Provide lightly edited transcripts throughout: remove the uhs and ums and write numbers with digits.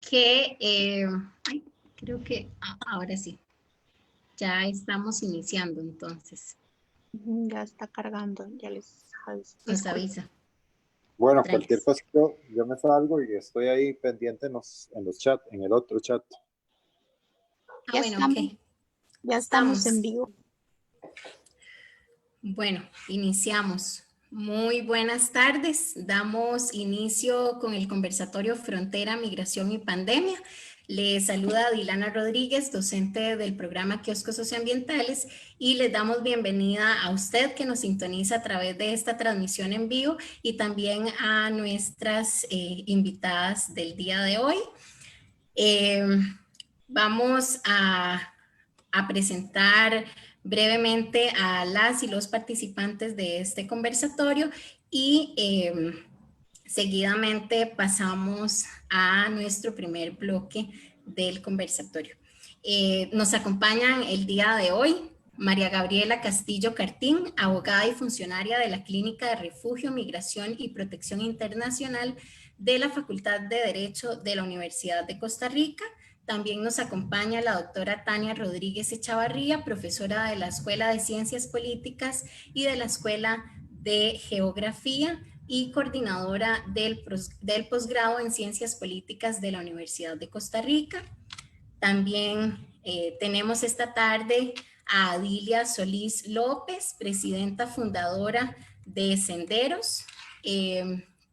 que, ay, creo que ahora sí, ya estamos iniciando entonces. Ya está cargando, ya les Nos disculpo. avisa. Bueno, cualquier Tranquis. cosa yo me salgo y estoy ahí pendiente en los chats, en el otro chat. Ah, bueno, ok. Ya estamos en Estamos. vivo. Bueno, iniciamos. Muy buenas tardes. Damos inicio con el conversatorio Frontera, Migración y Pandemia. Les saluda Dilana Rodríguez, docente del programa Kioscos Socioambientales, y les damos bienvenida a usted que nos sintoniza a través de esta transmisión en vivo y también a nuestras invitadas del día de hoy. Vamos a presentar brevemente a las y los participantes de este conversatorio y seguidamente pasamos a nuestro primer bloque del conversatorio. Nos acompañan el día de hoy María Gabriela Castillo Cartín, abogada y funcionaria de la Clínica de Refugio, Migración y Protección Internacional de la Facultad de Derecho de la Universidad de Costa Rica. También nos acompaña la doctora Tania Rodríguez Echavarría, profesora de la Escuela de Ciencias Políticas y de la Escuela de Geografía y coordinadora del posgrado en Ciencias Políticas de la Universidad de Costa Rica. También tenemos esta tarde a Adilia Solís López, presidenta fundadora de Senderos.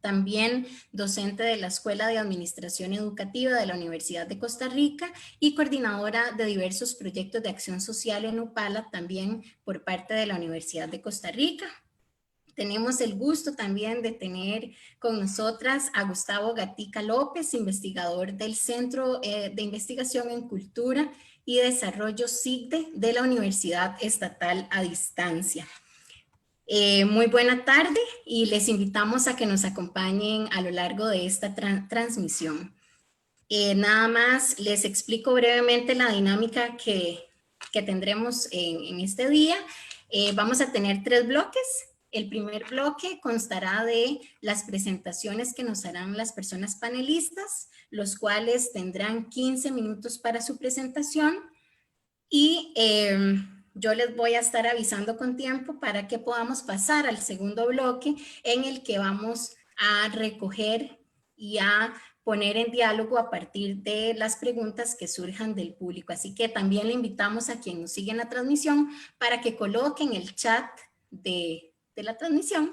También docente de la Escuela de Administración Educativa de la Universidad de Costa Rica y coordinadora de diversos proyectos de acción social en UPALA, también por parte de la Universidad de Costa Rica. Tenemos el gusto también de tener con nosotras a Gustavo Gatica López, investigador del Centro de Investigación en Cultura y Desarrollo CICDE de la Universidad Estatal a Distancia. Muy buena tarde y les invitamos a que nos acompañen a lo largo de esta transmisión. Nada más les explico brevemente la dinámica que tendremos en este día. Vamos a tener 3 bloques. El primer bloque constará de las presentaciones que nos harán las personas panelistas, los cuales tendrán 15 minutos para su presentación y yo les voy a estar avisando con tiempo para que podamos pasar al segundo bloque en el que vamos a recoger y a poner en diálogo a partir de las preguntas que surjan del público. Así que también le invitamos a quien nos sigue en la transmisión para que coloquen el chat de la transmisión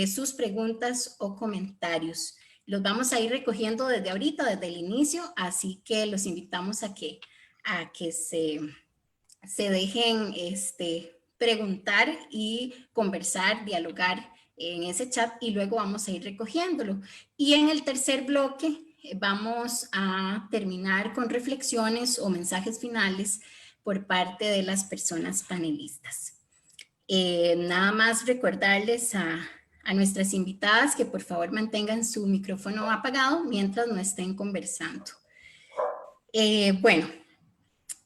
sus preguntas o comentarios. Los vamos a ir recogiendo desde ahorita, desde el inicio, así que los invitamos a que se dejen preguntar y conversar, dialogar en ese chat y luego vamos a ir recogiéndolo. Y en el tercer bloque vamos a terminar con reflexiones o mensajes finales por parte de las personas panelistas. Nada más recordarles a nuestras invitadas que por favor mantengan su micrófono apagado mientras no estén conversando. Bueno,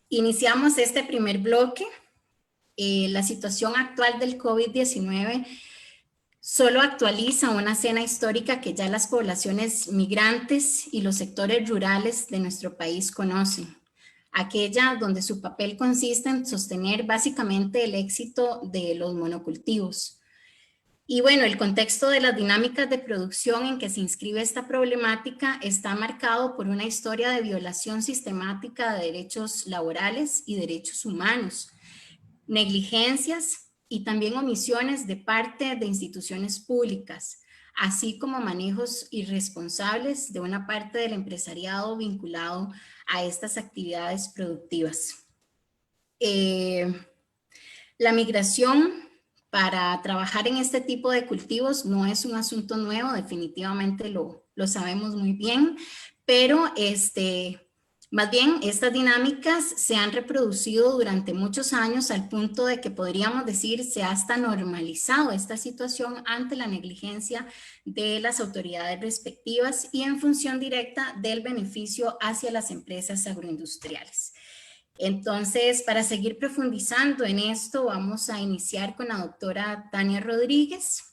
iniciamos este primer bloque. La situación actual del COVID-19 solo actualiza una escena histórica que ya las poblaciones migrantes y los sectores rurales de nuestro país conocen, aquella donde su papel consiste en sostener básicamente el éxito de los monocultivos. Y bueno, el contexto de las dinámicas de producción en que se inscribe esta problemática está marcado por una historia de violación sistemática de derechos laborales y derechos humanos, negligencias y también omisiones de parte de instituciones públicas, así como manejos irresponsables de una parte del empresariado vinculado a estas actividades productivas. La migración para trabajar en este tipo de cultivos no es un asunto nuevo, definitivamente lo sabemos muy bien, pero más bien estas dinámicas se han reproducido durante muchos años al punto de que podríamos decir se ha hasta normalizado esta situación ante la negligencia de las autoridades respectivas y en función directa del beneficio hacia las empresas agroindustriales. Entonces, para seguir profundizando en esto, vamos a iniciar con la doctora Tania Rodríguez,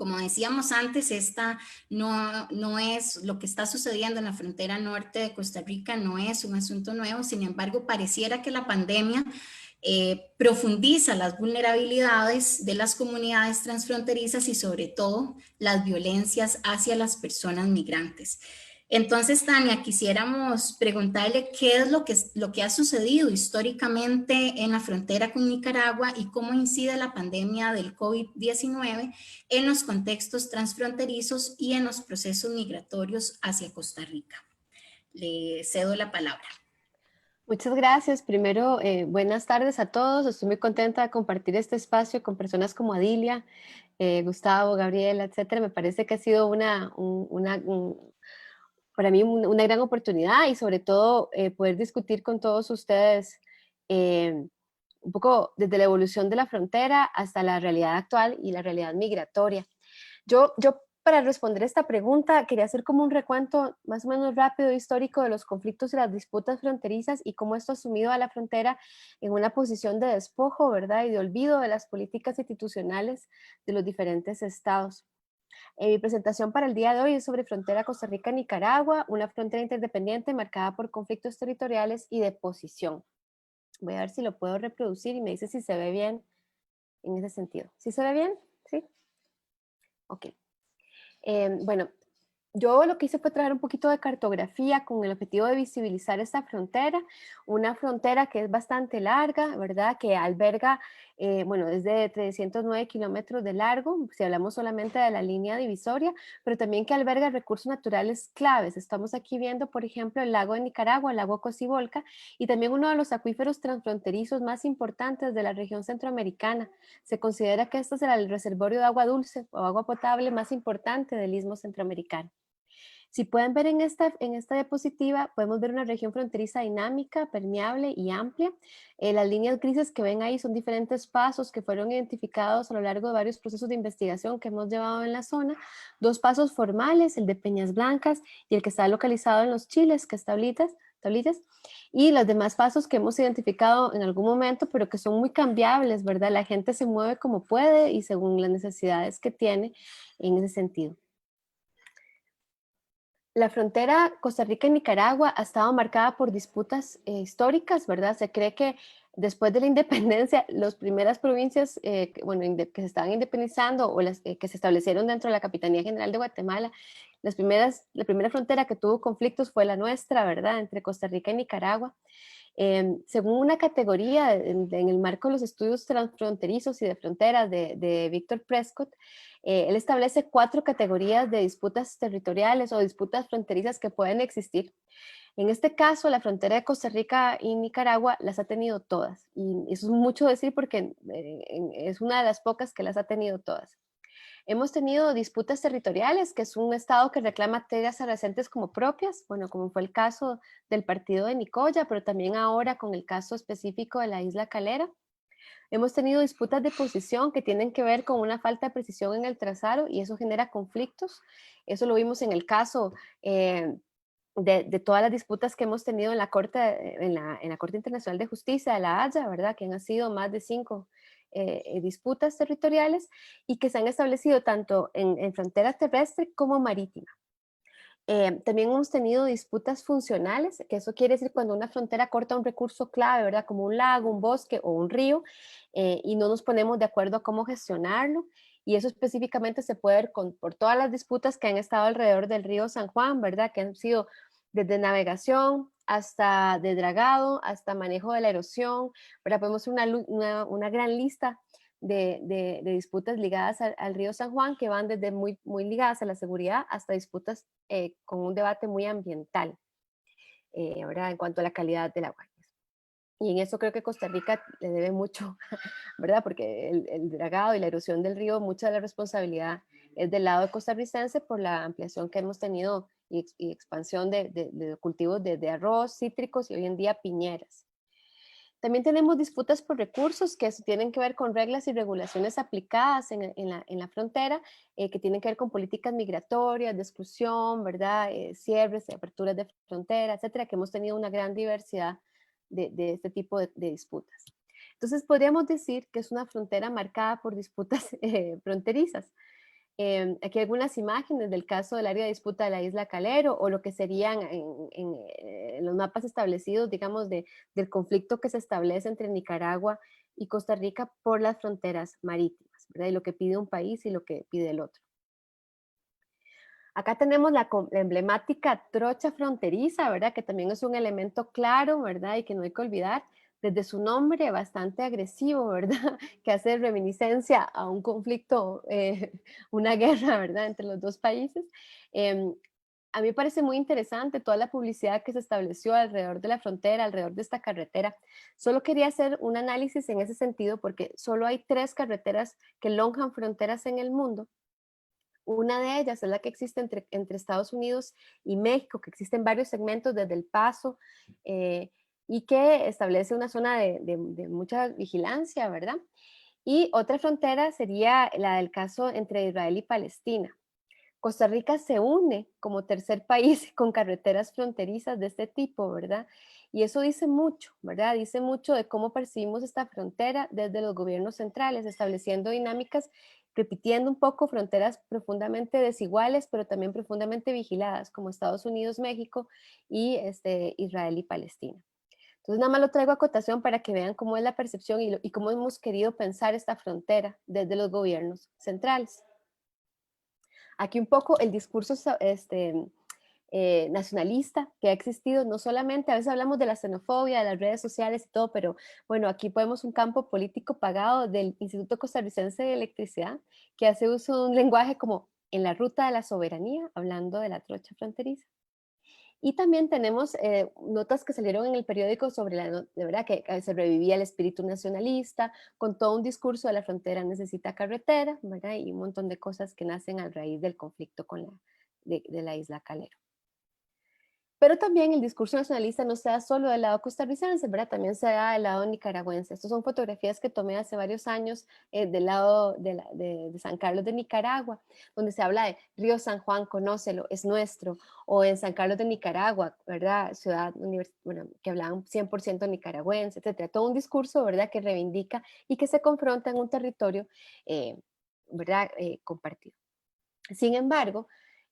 Como decíamos antes, esta no es lo que está sucediendo en la frontera norte de Costa Rica, no es un asunto nuevo. Sin embargo, pareciera que la pandemia profundiza las vulnerabilidades de las comunidades transfronterizas y sobre todo las violencias hacia las personas migrantes. Entonces, Tania, quisiéramos preguntarle qué es lo que ha sucedido históricamente en la frontera con Nicaragua y cómo incide la pandemia del COVID-19 en los contextos transfronterizos y en los procesos migratorios hacia Costa Rica. Le cedo la palabra. Muchas gracias. Primero, buenas tardes a todos. Estoy muy contenta de compartir este espacio con personas como Adilia, Gustavo, Gabriela, etcétera. Me parece que ha sido para mí una gran oportunidad y sobre todo poder discutir con todos ustedes un poco desde la evolución de la frontera hasta la realidad actual y la realidad migratoria. Yo para responder esta pregunta quería hacer como un recuento más o menos rápido e histórico de los conflictos y las disputas fronterizas y cómo esto ha sumido a la frontera en una posición de despojo, ¿verdad? Y de olvido de las políticas institucionales de los diferentes estados. Mi presentación para el día de hoy es sobre frontera Costa Rica-Nicaragua, una frontera interdependiente marcada por conflictos territoriales y de posición. Voy a ver si lo puedo reproducir y me dice si se ve bien en ese sentido. ¿Sí se ve bien? ¿Sí? Ok. Bueno, yo lo que hice fue traer un poquito de cartografía con el objetivo de visibilizar esta frontera, una frontera que es bastante larga, ¿verdad? Que alberga, bueno, es de 309 kilómetros de largo, si hablamos solamente de la línea divisoria, pero también que alberga recursos naturales claves. Estamos aquí viendo, por ejemplo, el lago de Nicaragua, el lago Cocibolca, y también uno de los acuíferos transfronterizos más importantes de la región centroamericana. Se considera que este será el reservorio de agua dulce o agua potable más importante del istmo centroamericano. Si pueden ver en esta diapositiva, podemos ver una región fronteriza dinámica, permeable y amplia. Las líneas grises que ven ahí son diferentes pasos que fueron identificados a lo largo de varios procesos de investigación que hemos llevado en la zona. 2 pasos formales, el de Peñas Blancas y el que está localizado en Los Chiles, que es tablitas, y los demás pasos que hemos identificado en algún momento, pero que son muy cambiables, ¿verdad? La gente se mueve como puede y según las necesidades que tiene en ese sentido. La frontera Costa Rica y Nicaragua ha estado marcada por disputas históricas, ¿verdad? Se cree que después de la independencia, las primeras provincias que se estaban independizando o las que se establecieron dentro de la Capitanía General de Guatemala, la primera frontera que tuvo conflictos fue la nuestra, ¿verdad? Entre Costa Rica y Nicaragua. Según una categoría en el marco de los estudios transfronterizos y de fronteras de Víctor Prescott, él establece 4 categorías de disputas territoriales o disputas fronterizas que pueden existir. En este caso, la frontera de Costa Rica y Nicaragua las ha tenido todas. Y eso es mucho decir porque es una de las pocas que las ha tenido todas. Hemos tenido disputas territoriales, que es un estado que reclama tierras adyacentes como propias, bueno, como fue el caso del partido de Nicoya, pero también ahora con el caso específico de la isla Calera. Hemos tenido disputas de posición que tienen que ver con una falta de precisión en el trazado y eso genera conflictos. Eso lo vimos en el caso de todas las disputas que hemos tenido en la Corte Internacional de Justicia de La Haya, ¿verdad? Que han sido más de 5 disputas territoriales y que se han establecido tanto en frontera terrestre como marítima. También hemos tenido disputas funcionales, que eso quiere decir cuando una frontera corta un recurso clave, ¿verdad? Como un lago, un bosque o un río, y no nos ponemos de acuerdo a cómo gestionarlo. Y eso específicamente se puede ver por todas las disputas que han estado alrededor del río San Juan, ¿verdad? Que han sido desde navegación hasta de dragado, hasta manejo de la erosión, ¿verdad? Podemos ver una gran lista de disputas ligadas al río San Juan que van desde muy ligadas a la seguridad hasta disputas con un debate muy ambiental, ¿verdad? En cuanto a la calidad del agua. Y en eso creo que Costa Rica le debe mucho, ¿verdad? Porque el dragado y la erosión del río, mucha de la responsabilidad es del lado costarricense por la ampliación que hemos tenido y expansión de cultivos de arroz, cítricos y hoy en día piñeras. También tenemos disputas por recursos que tienen que ver con reglas y regulaciones aplicadas en la frontera, que tienen que ver con políticas migratorias, de exclusión, ¿verdad? Cierres, aperturas de frontera, etcétera, que hemos tenido una gran diversidad de este tipo de disputas. Entonces podríamos decir que es una frontera marcada por disputas fronterizas. Aquí hay algunas imágenes del caso del área de disputa de la isla Calero o lo que serían en los mapas establecidos, digamos, del conflicto que se establece entre Nicaragua y Costa Rica por las fronteras marítimas, ¿verdad? Y lo que pide un país y lo que pide el otro. Acá tenemos la emblemática trocha fronteriza, ¿verdad? Que también es un elemento claro, ¿verdad? Y que no hay que olvidar, desde su nombre bastante agresivo, ¿verdad? Que hace reminiscencia a un conflicto, una guerra, ¿verdad? Entre los dos países. A mí me parece muy interesante toda la publicidad que se estableció alrededor de la frontera, alrededor de esta carretera. Solo quería hacer un análisis en ese sentido porque solo hay 3 carreteras que lonjan fronteras en el mundo. Una de ellas es la que existe entre Estados Unidos y México, que existen varios segmentos desde El Paso y que establece una zona de mucha vigilancia, ¿verdad? Y otra frontera sería la del caso entre Israel y Palestina. Costa Rica se une como tercer país con carreteras fronterizas de este tipo, ¿verdad? Y eso dice mucho, ¿verdad? Dice mucho de cómo percibimos esta frontera desde los gobiernos centrales, estableciendo dinámicas, repitiendo un poco fronteras profundamente desiguales, pero también profundamente vigiladas, como Estados Unidos, México y Israel y Palestina. Entonces, nada más lo traigo a acotación para que vean cómo es la percepción y cómo hemos querido pensar esta frontera desde los gobiernos centrales. Aquí un poco el discurso nacionalista que ha existido, no solamente, a veces hablamos de la xenofobia, de las redes sociales y todo, pero bueno, aquí podemos un campo político pagado del Instituto Costarricense de Electricidad, que hace uso de un lenguaje como en la ruta de la soberanía, hablando de la trocha fronteriza. Y también tenemos notas que salieron en el periódico sobre de verdad que se revivía el espíritu nacionalista, con todo un discurso de la frontera necesita carretera, ¿verdad? Y un montón de cosas que nacen a raíz del conflicto de la isla Calero. Pero también el discurso nacionalista no se da solo del lado costarricense, ¿verdad? También se da del lado nicaragüense. Estas son fotografías que tomé hace varios años del lado de San Carlos de Nicaragua, donde se habla de Río San Juan, conócelo, es nuestro, o en San Carlos de Nicaragua, ¿verdad? Ciudad bueno, que hablaban 100% nicaragüense, etcétera. Todo un discurso, ¿verdad? Que reivindica y que se confronta en un territorio, ¿verdad? Compartido. Sin embargo,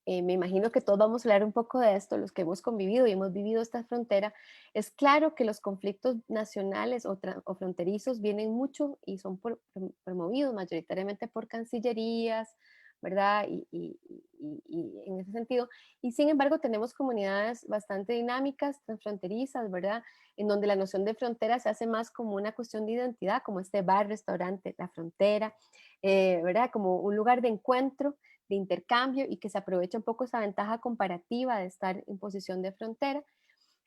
me imagino que todos vamos a hablar un poco de esto, los que hemos convivido y hemos vivido esta frontera. Es claro que los conflictos nacionales o fronterizos vienen mucho y son promovidos mayoritariamente por cancillerías, ¿verdad? Y en ese sentido. Y sin embargo, tenemos comunidades bastante dinámicas, transfronterizas, ¿verdad? En donde la noción de frontera se hace más como una cuestión de identidad, como este bar, restaurante, la frontera, ¿verdad? Como un lugar de encuentro, de intercambio y que se aprovecha un poco esa ventaja comparativa de estar en posición de frontera.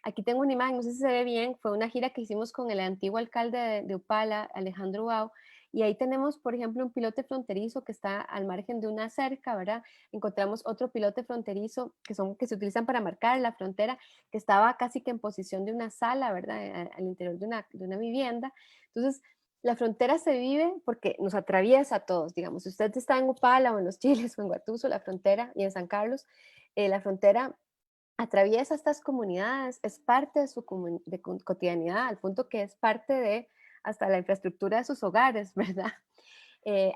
Aquí tengo una imagen, no sé si se ve bien, fue una gira que hicimos con el antiguo alcalde de Upala, Alejandro Wao, y ahí tenemos, por ejemplo, un pilote fronterizo que está al margen de una cerca, ¿verdad? Encontramos otro pilote fronterizo que se utilizan para marcar la frontera, que estaba casi que en posición de una sala, ¿verdad? Al interior de una vivienda. Entonces, la frontera se vive porque nos atraviesa a todos, digamos, si usted está en Upala o en Los Chiles o en Guatuso, la frontera, y en San Carlos, la frontera atraviesa estas comunidades, es parte de su cotidianidad, al punto que es parte de hasta la infraestructura de sus hogares, ¿verdad?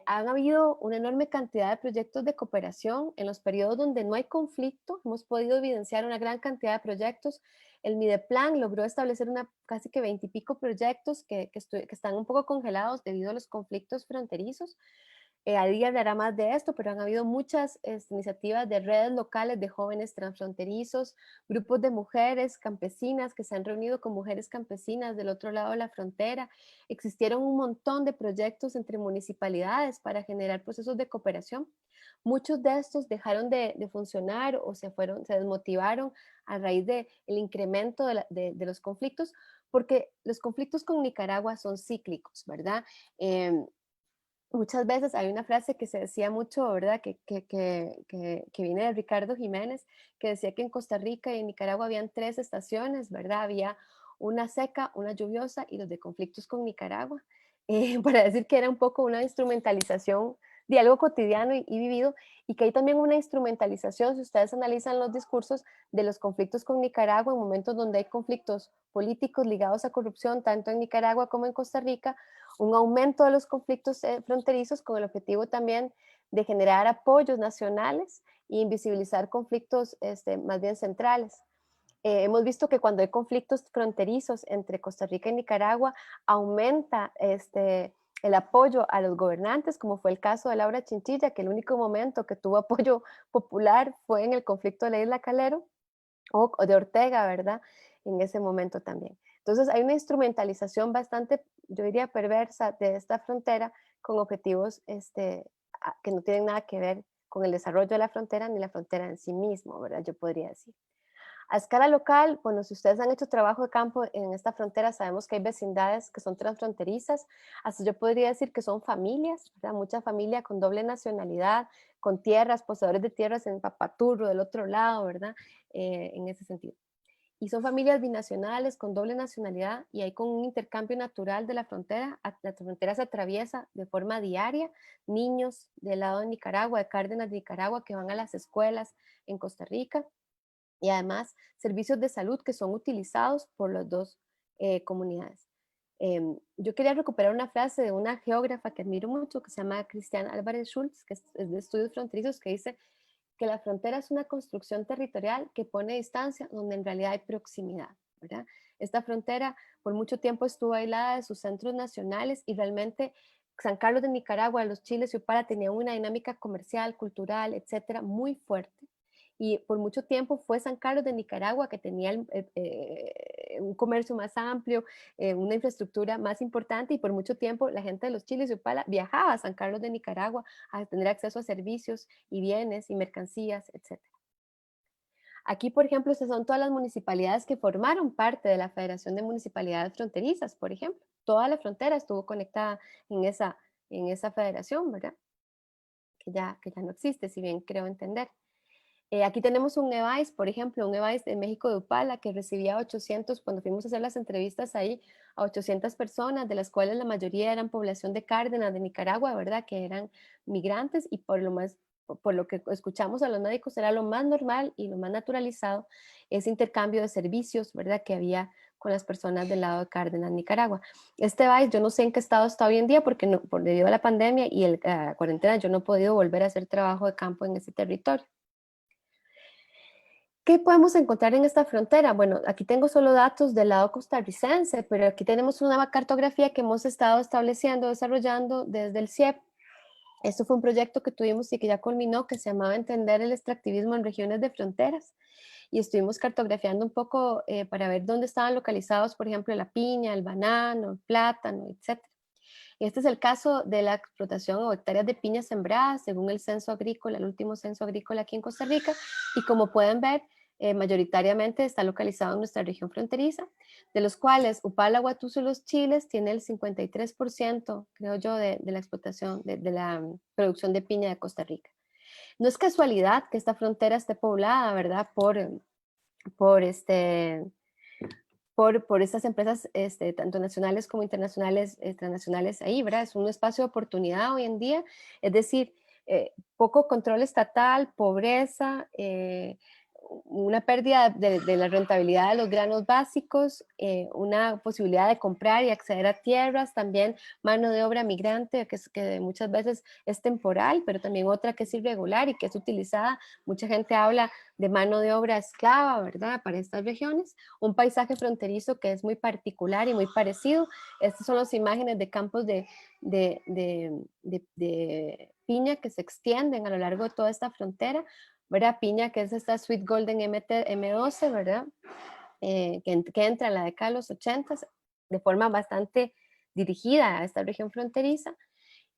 Han habido una enorme cantidad de proyectos de cooperación en los periodos donde no hay conflicto. Hemos podido evidenciar una gran cantidad de proyectos. El Mideplan logró establecer casi que 20 y pico proyectos que están un poco congelados debido a los conflictos fronterizos. Adi hablará más de esto, pero han habido muchas iniciativas de redes locales de jóvenes transfronterizos, grupos de mujeres campesinas que se han reunido con mujeres campesinas del otro lado de la frontera. Existieron un montón de proyectos entre municipalidades para generar procesos de cooperación. Muchos de estos dejaron de funcionar o se desmotivaron a raíz del incremento de los conflictos, porque los conflictos con Nicaragua son cíclicos, ¿verdad? Muchas veces hay una frase que se decía mucho, ¿verdad? Que viene de Ricardo Jiménez, que decía que en Costa Rica y en Nicaragua habían 3 estaciones, ¿verdad? Había una seca, una lluviosa y los de conflictos con Nicaragua, para decir que era un poco una instrumentalización de algo cotidiano y vivido, y que hay también una instrumentalización, si ustedes analizan los discursos de los conflictos con Nicaragua, en momentos donde hay conflictos políticos ligados a corrupción, tanto en Nicaragua como en Costa Rica, un aumento de los conflictos fronterizos con el objetivo también de generar apoyos nacionales e invisibilizar conflictos más bien centrales. Hemos visto que cuando hay conflictos fronterizos entre Costa Rica y Nicaragua, aumenta el apoyo a los gobernantes, como fue el caso de Laura Chinchilla, que el único momento que tuvo apoyo popular fue en el conflicto de la Isla Calero, o de Ortega, ¿verdad? En ese momento también. Entonces hay una instrumentalización bastante, yo diría, perversa de esta frontera con objetivos que no tienen nada que ver con el desarrollo de la frontera ni la frontera en sí mismo, ¿verdad? Yo podría decir. A escala local, bueno, si ustedes han hecho trabajo de campo en esta frontera, sabemos que hay vecindades que son transfronterizas, hasta yo podría decir que son familias, ¿verdad? Mucha familia con doble nacionalidad, con tierras, poseedores de tierras en Papaturro, del otro lado, ¿verdad? En ese sentido. Y son familias binacionales con doble nacionalidad y hay con un intercambio natural de la frontera se atraviesa de forma diaria, niños del lado de Nicaragua, de Cárdenas de Nicaragua, que van a las escuelas en Costa Rica, y además servicios de salud que son utilizados por las dos comunidades. Yo quería recuperar una frase de una geógrafa que admiro mucho, que se llama Cristian Álvarez Schultz, que es de estudios fronterizos, que dice que la frontera es una construcción territorial que pone distancia donde en realidad hay proximidad, ¿verdad? Esta frontera por mucho tiempo estuvo aislada de sus centros nacionales y realmente San Carlos de Nicaragua, Los Chiles y Upala tenían una dinámica comercial, cultural, etcétera, muy fuerte. Y por mucho tiempo fue San Carlos de Nicaragua que tenía un comercio más amplio, una infraestructura más importante, y por mucho tiempo la gente de Los Chiles y Upala viajaba a San Carlos de Nicaragua a tener acceso a servicios y bienes y mercancías, etc. Aquí, por ejemplo, estas son todas las municipalidades que formaron parte de la Federación de Municipalidades Fronterizas, por ejemplo. Toda la frontera estuvo conectada en esa federación, ¿verdad? Que ya no existe, si bien creo entender. Aquí tenemos un EVAIS, por ejemplo, un EVAIS de México de Upala que recibía 800, cuando fuimos a hacer las entrevistas ahí, a 800 personas, de las cuales la mayoría eran población de Cárdenas, de Nicaragua, ¿verdad? Que eran migrantes, y por lo que escuchamos a los médicos era lo más normal y lo más naturalizado ese intercambio de servicios, ¿verdad? Que había con las personas del lado de Cárdenas, Nicaragua. Este EVAIS, yo no sé en qué estado está hoy en día porque debido a la pandemia y la cuarentena yo no he podido volver a hacer trabajo de campo en ese territorio. ¿Qué podemos encontrar en esta frontera? Bueno, aquí tengo solo datos del lado costarricense, pero aquí tenemos una cartografía que hemos estado estableciendo, desarrollando desde el CIEP. Esto fue un proyecto que tuvimos y que ya culminó, que se llamaba Entender el extractivismo en regiones de fronteras. Y estuvimos cartografiando un poco para ver dónde estaban localizados, por ejemplo, la piña, el banano, el plátano, etc. Y este es el caso de la explotación o hectáreas de piña sembradas según el censo agrícola, el último censo agrícola aquí en Costa Rica. Y como pueden ver, mayoritariamente está localizado en nuestra región fronteriza, de los cuales Upala, Guatuso y Los Chiles tiene el 53%, creo yo, de la explotación, de la producción de piña de Costa Rica. No es casualidad que esta frontera esté poblada, ¿verdad? Por estas empresas, tanto nacionales como internacionales, transnacionales ahí, ¿verdad? Es un espacio de oportunidad hoy en día, es decir, poco control estatal, pobreza, una pérdida de la rentabilidad de los granos básicos, una posibilidad de comprar y acceder a tierras, también mano de obra migrante que muchas veces es temporal, pero también otra que es irregular y que es utilizada. Mucha gente habla de mano de obra esclava, ¿verdad? Para estas regiones. Un paisaje fronterizo que es muy particular y muy parecido. Estas son las imágenes de campos de piña que se extienden a lo largo de toda esta frontera, ¿verdad? Piña, que es esta Sweet Golden M12, ¿verdad? Que entra en la década de los 80 de forma bastante dirigida a esta región fronteriza,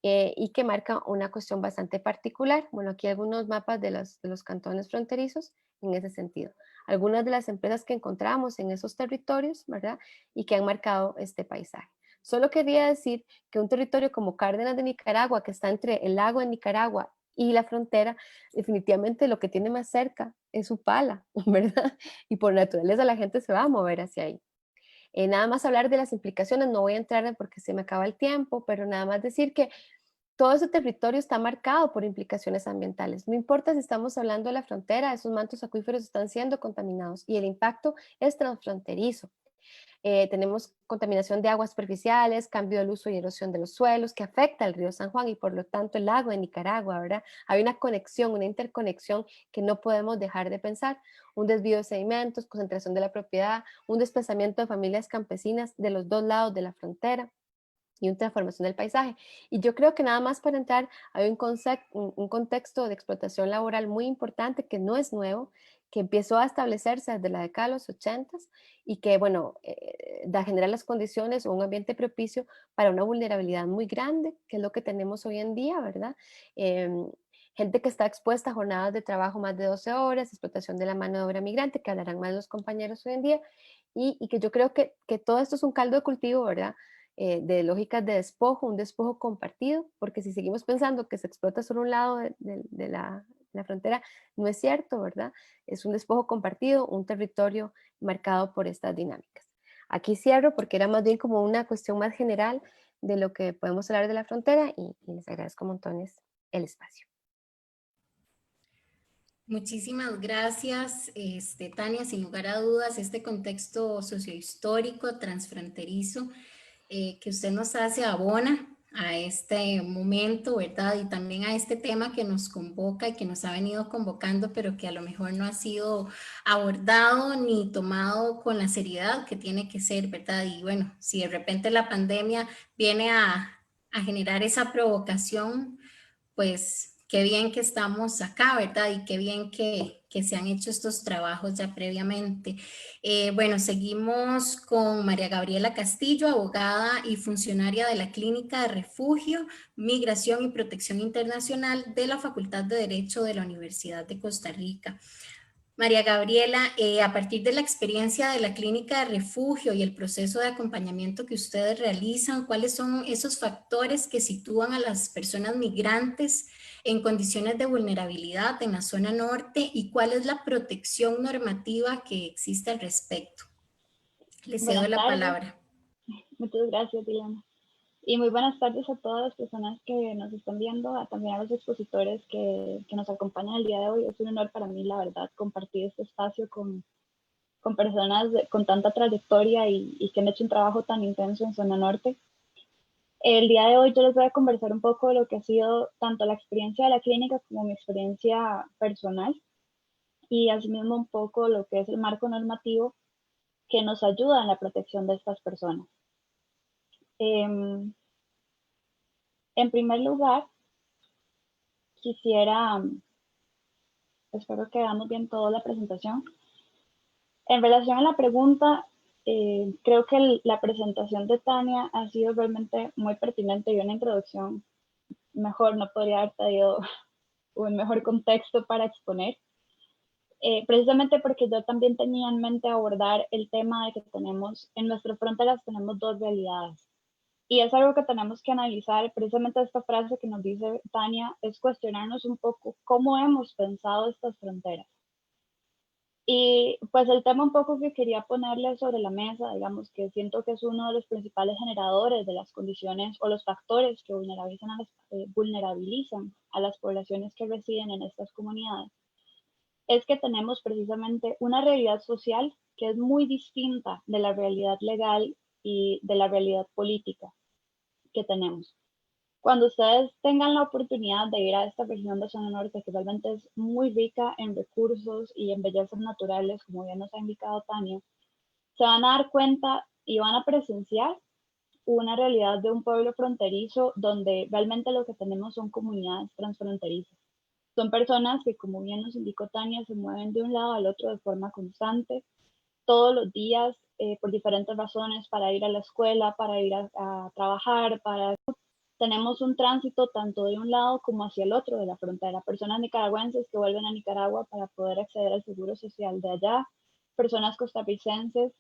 y que marca una cuestión bastante particular. Bueno, aquí algunos mapas de los cantones fronterizos en ese sentido. Algunas de las empresas que encontramos en esos territorios, ¿verdad? Y que han marcado este paisaje. Solo quería decir que un territorio como Cárdenas de Nicaragua, que está entre el lago de Nicaragua y la frontera, definitivamente lo que tiene más cerca es Upala, ¿verdad? Y por naturaleza la gente se va a mover hacia ahí. Nada más hablar de las implicaciones, no voy a entrar porque se me acaba el tiempo, pero nada más decir que todo ese territorio está marcado por implicaciones ambientales. No importa si estamos hablando de la frontera, esos mantos acuíferos están siendo contaminados y el impacto es transfronterizo. tenemos contaminación de aguas superficiales, cambio del uso y erosión de los suelos que afecta al río San Juan y por lo tanto el lago de Nicaragua, ¿verdad? Hay una conexión, una interconexión que no podemos dejar de pensar. Un desvío de sedimentos, concentración de la propiedad, un desplazamiento de familias campesinas de los dos lados de la frontera y una transformación del paisaje. Y yo creo que nada más para entrar, hay un contexto de explotación laboral muy importante que no es nuevo, que empezó a establecerse desde la década de los 80 y que, bueno, da generar las condiciones o un ambiente propicio para una vulnerabilidad muy grande, que es lo que tenemos hoy en día, ¿verdad? Gente que está expuesta a jornadas de trabajo más de 12 horas, explotación de la mano de obra migrante, que hablarán más los compañeros hoy en día, y que yo creo que todo esto es un caldo de cultivo, ¿verdad? De lógicas de despojo, un despojo compartido, porque si seguimos pensando que se explota solo un lado de la frontera, no es cierto, ¿verdad? Es un despojo compartido, un territorio marcado por estas dinámicas. Aquí cierro porque era más bien como una cuestión más general de lo que podemos hablar de la frontera y les agradezco montones el espacio. Muchísimas gracias, Tania. Sin lugar a dudas, este contexto sociohistórico transfronterizo que usted nos hace abona a este momento, ¿verdad? Y también a este tema que nos convoca y que nos ha venido convocando, pero que a lo mejor no ha sido abordado ni tomado con la seriedad que tiene que ser, ¿verdad? Y bueno, si de repente la pandemia viene a generar esa provocación, pues qué bien que estamos acá, ¿verdad? Y qué bien que se han hecho estos trabajos ya previamente. Bueno, seguimos con María Gabriela Castillo, abogada y funcionaria de la Clínica de Refugio, Migración y Protección Internacional de la Facultad de Derecho de la Universidad de Costa Rica. María Gabriela, a partir de la experiencia de la clínica de refugio y el proceso de acompañamiento que ustedes realizan, ¿cuáles son esos factores que sitúan a las personas migrantes en condiciones de vulnerabilidad en la zona norte y cuál es la protección normativa que existe al respecto? Les cedo Buenas la tardes. palabra. Muchas gracias, Diana. Y muy buenas tardes a todas las personas que nos están viendo, también a los expositores que nos acompañan el día de hoy. Es un honor para mí, la verdad, compartir este espacio con personas con tanta trayectoria y que han hecho un trabajo tan intenso en Zona Norte. El día de hoy yo les voy a conversar un poco de lo que ha sido tanto la experiencia de la clínica como mi experiencia personal y asimismo un poco lo que es el marco normativo que nos ayuda en la protección de estas personas. En primer lugar, quisiera, espero que veamos bien toda la presentación. En relación a la pregunta, creo que la presentación de Tania ha sido realmente muy pertinente y una introducción mejor, no podría haber traído un mejor contexto para exponer. Precisamente porque yo también tenía en mente abordar el tema de que tenemos, en nuestras fronteras tenemos dos realidades. Y es algo que tenemos que analizar. Precisamente esta frase que nos dice Tania es cuestionarnos un poco cómo hemos pensado estas fronteras. Y pues el tema un poco que quería ponerle sobre la mesa, digamos que siento que es uno de los principales generadores de las condiciones o los factores que vulnerabilizan a las poblaciones que residen en estas comunidades, es que tenemos precisamente una realidad social que es muy distinta de la realidad legal y de la realidad política que tenemos. Cuando ustedes tengan la oportunidad de ir a esta región de Zona Norte, que realmente es muy rica en recursos y en bellezas naturales, como bien nos ha indicado Tania, se van a dar cuenta y van a presenciar una realidad de un pueblo fronterizo donde realmente lo que tenemos son comunidades transfronterizas. Son personas que, como bien nos indicó Tania, se mueven de un lado al otro de forma constante, todos los días, por diferentes razones, para ir a la escuela, para ir a trabajar, tenemos un tránsito tanto de un lado como hacia el otro de la frontera. Personas nicaragüenses que vuelven a Nicaragua para poder acceder al seguro social de allá, personas costarricenses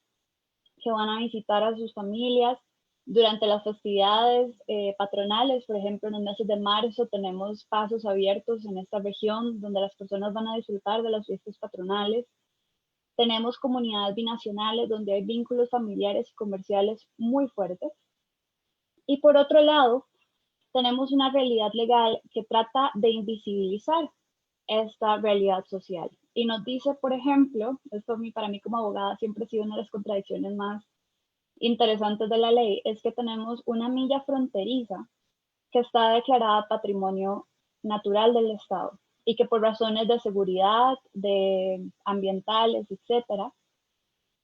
que van a visitar a sus familias. Durante las festividades patronales, por ejemplo, en los meses de marzo tenemos pasos abiertos en esta región donde las personas van a disfrutar de las fiestas patronales. Tenemos comunidades binacionales donde hay vínculos familiares y comerciales muy fuertes. Y por otro lado, tenemos una realidad legal que trata de invisibilizar esta realidad social. Y nos dice, por ejemplo, esto para mí como abogada siempre ha sido una de las contradicciones más interesantes de la ley es que tenemos una milla fronteriza que está declarada patrimonio natural del Estado y que por razones de seguridad, de ambientales, etcétera,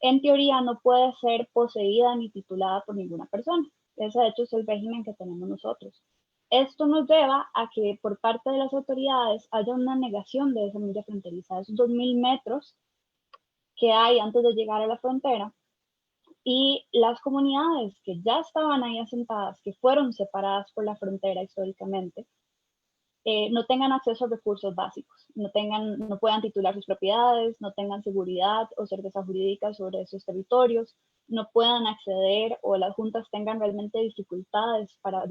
en teoría no puede ser poseída ni titulada por ninguna persona. Ese de hecho es el régimen que tenemos nosotros. Esto nos lleva a que por parte de las autoridades haya una negación de esa milla fronteriza, esos 2.000 metros que hay antes de llegar a la frontera, y las comunidades que ya estaban ahí asentadas, que fueron separadas por la frontera históricamente, no tengan acceso a recursos básicos, no puedan titular sus propiedades, no tengan seguridad o certeza jurídica sobre esos territorios, no puedan acceder o las juntas tengan realmente dificultades para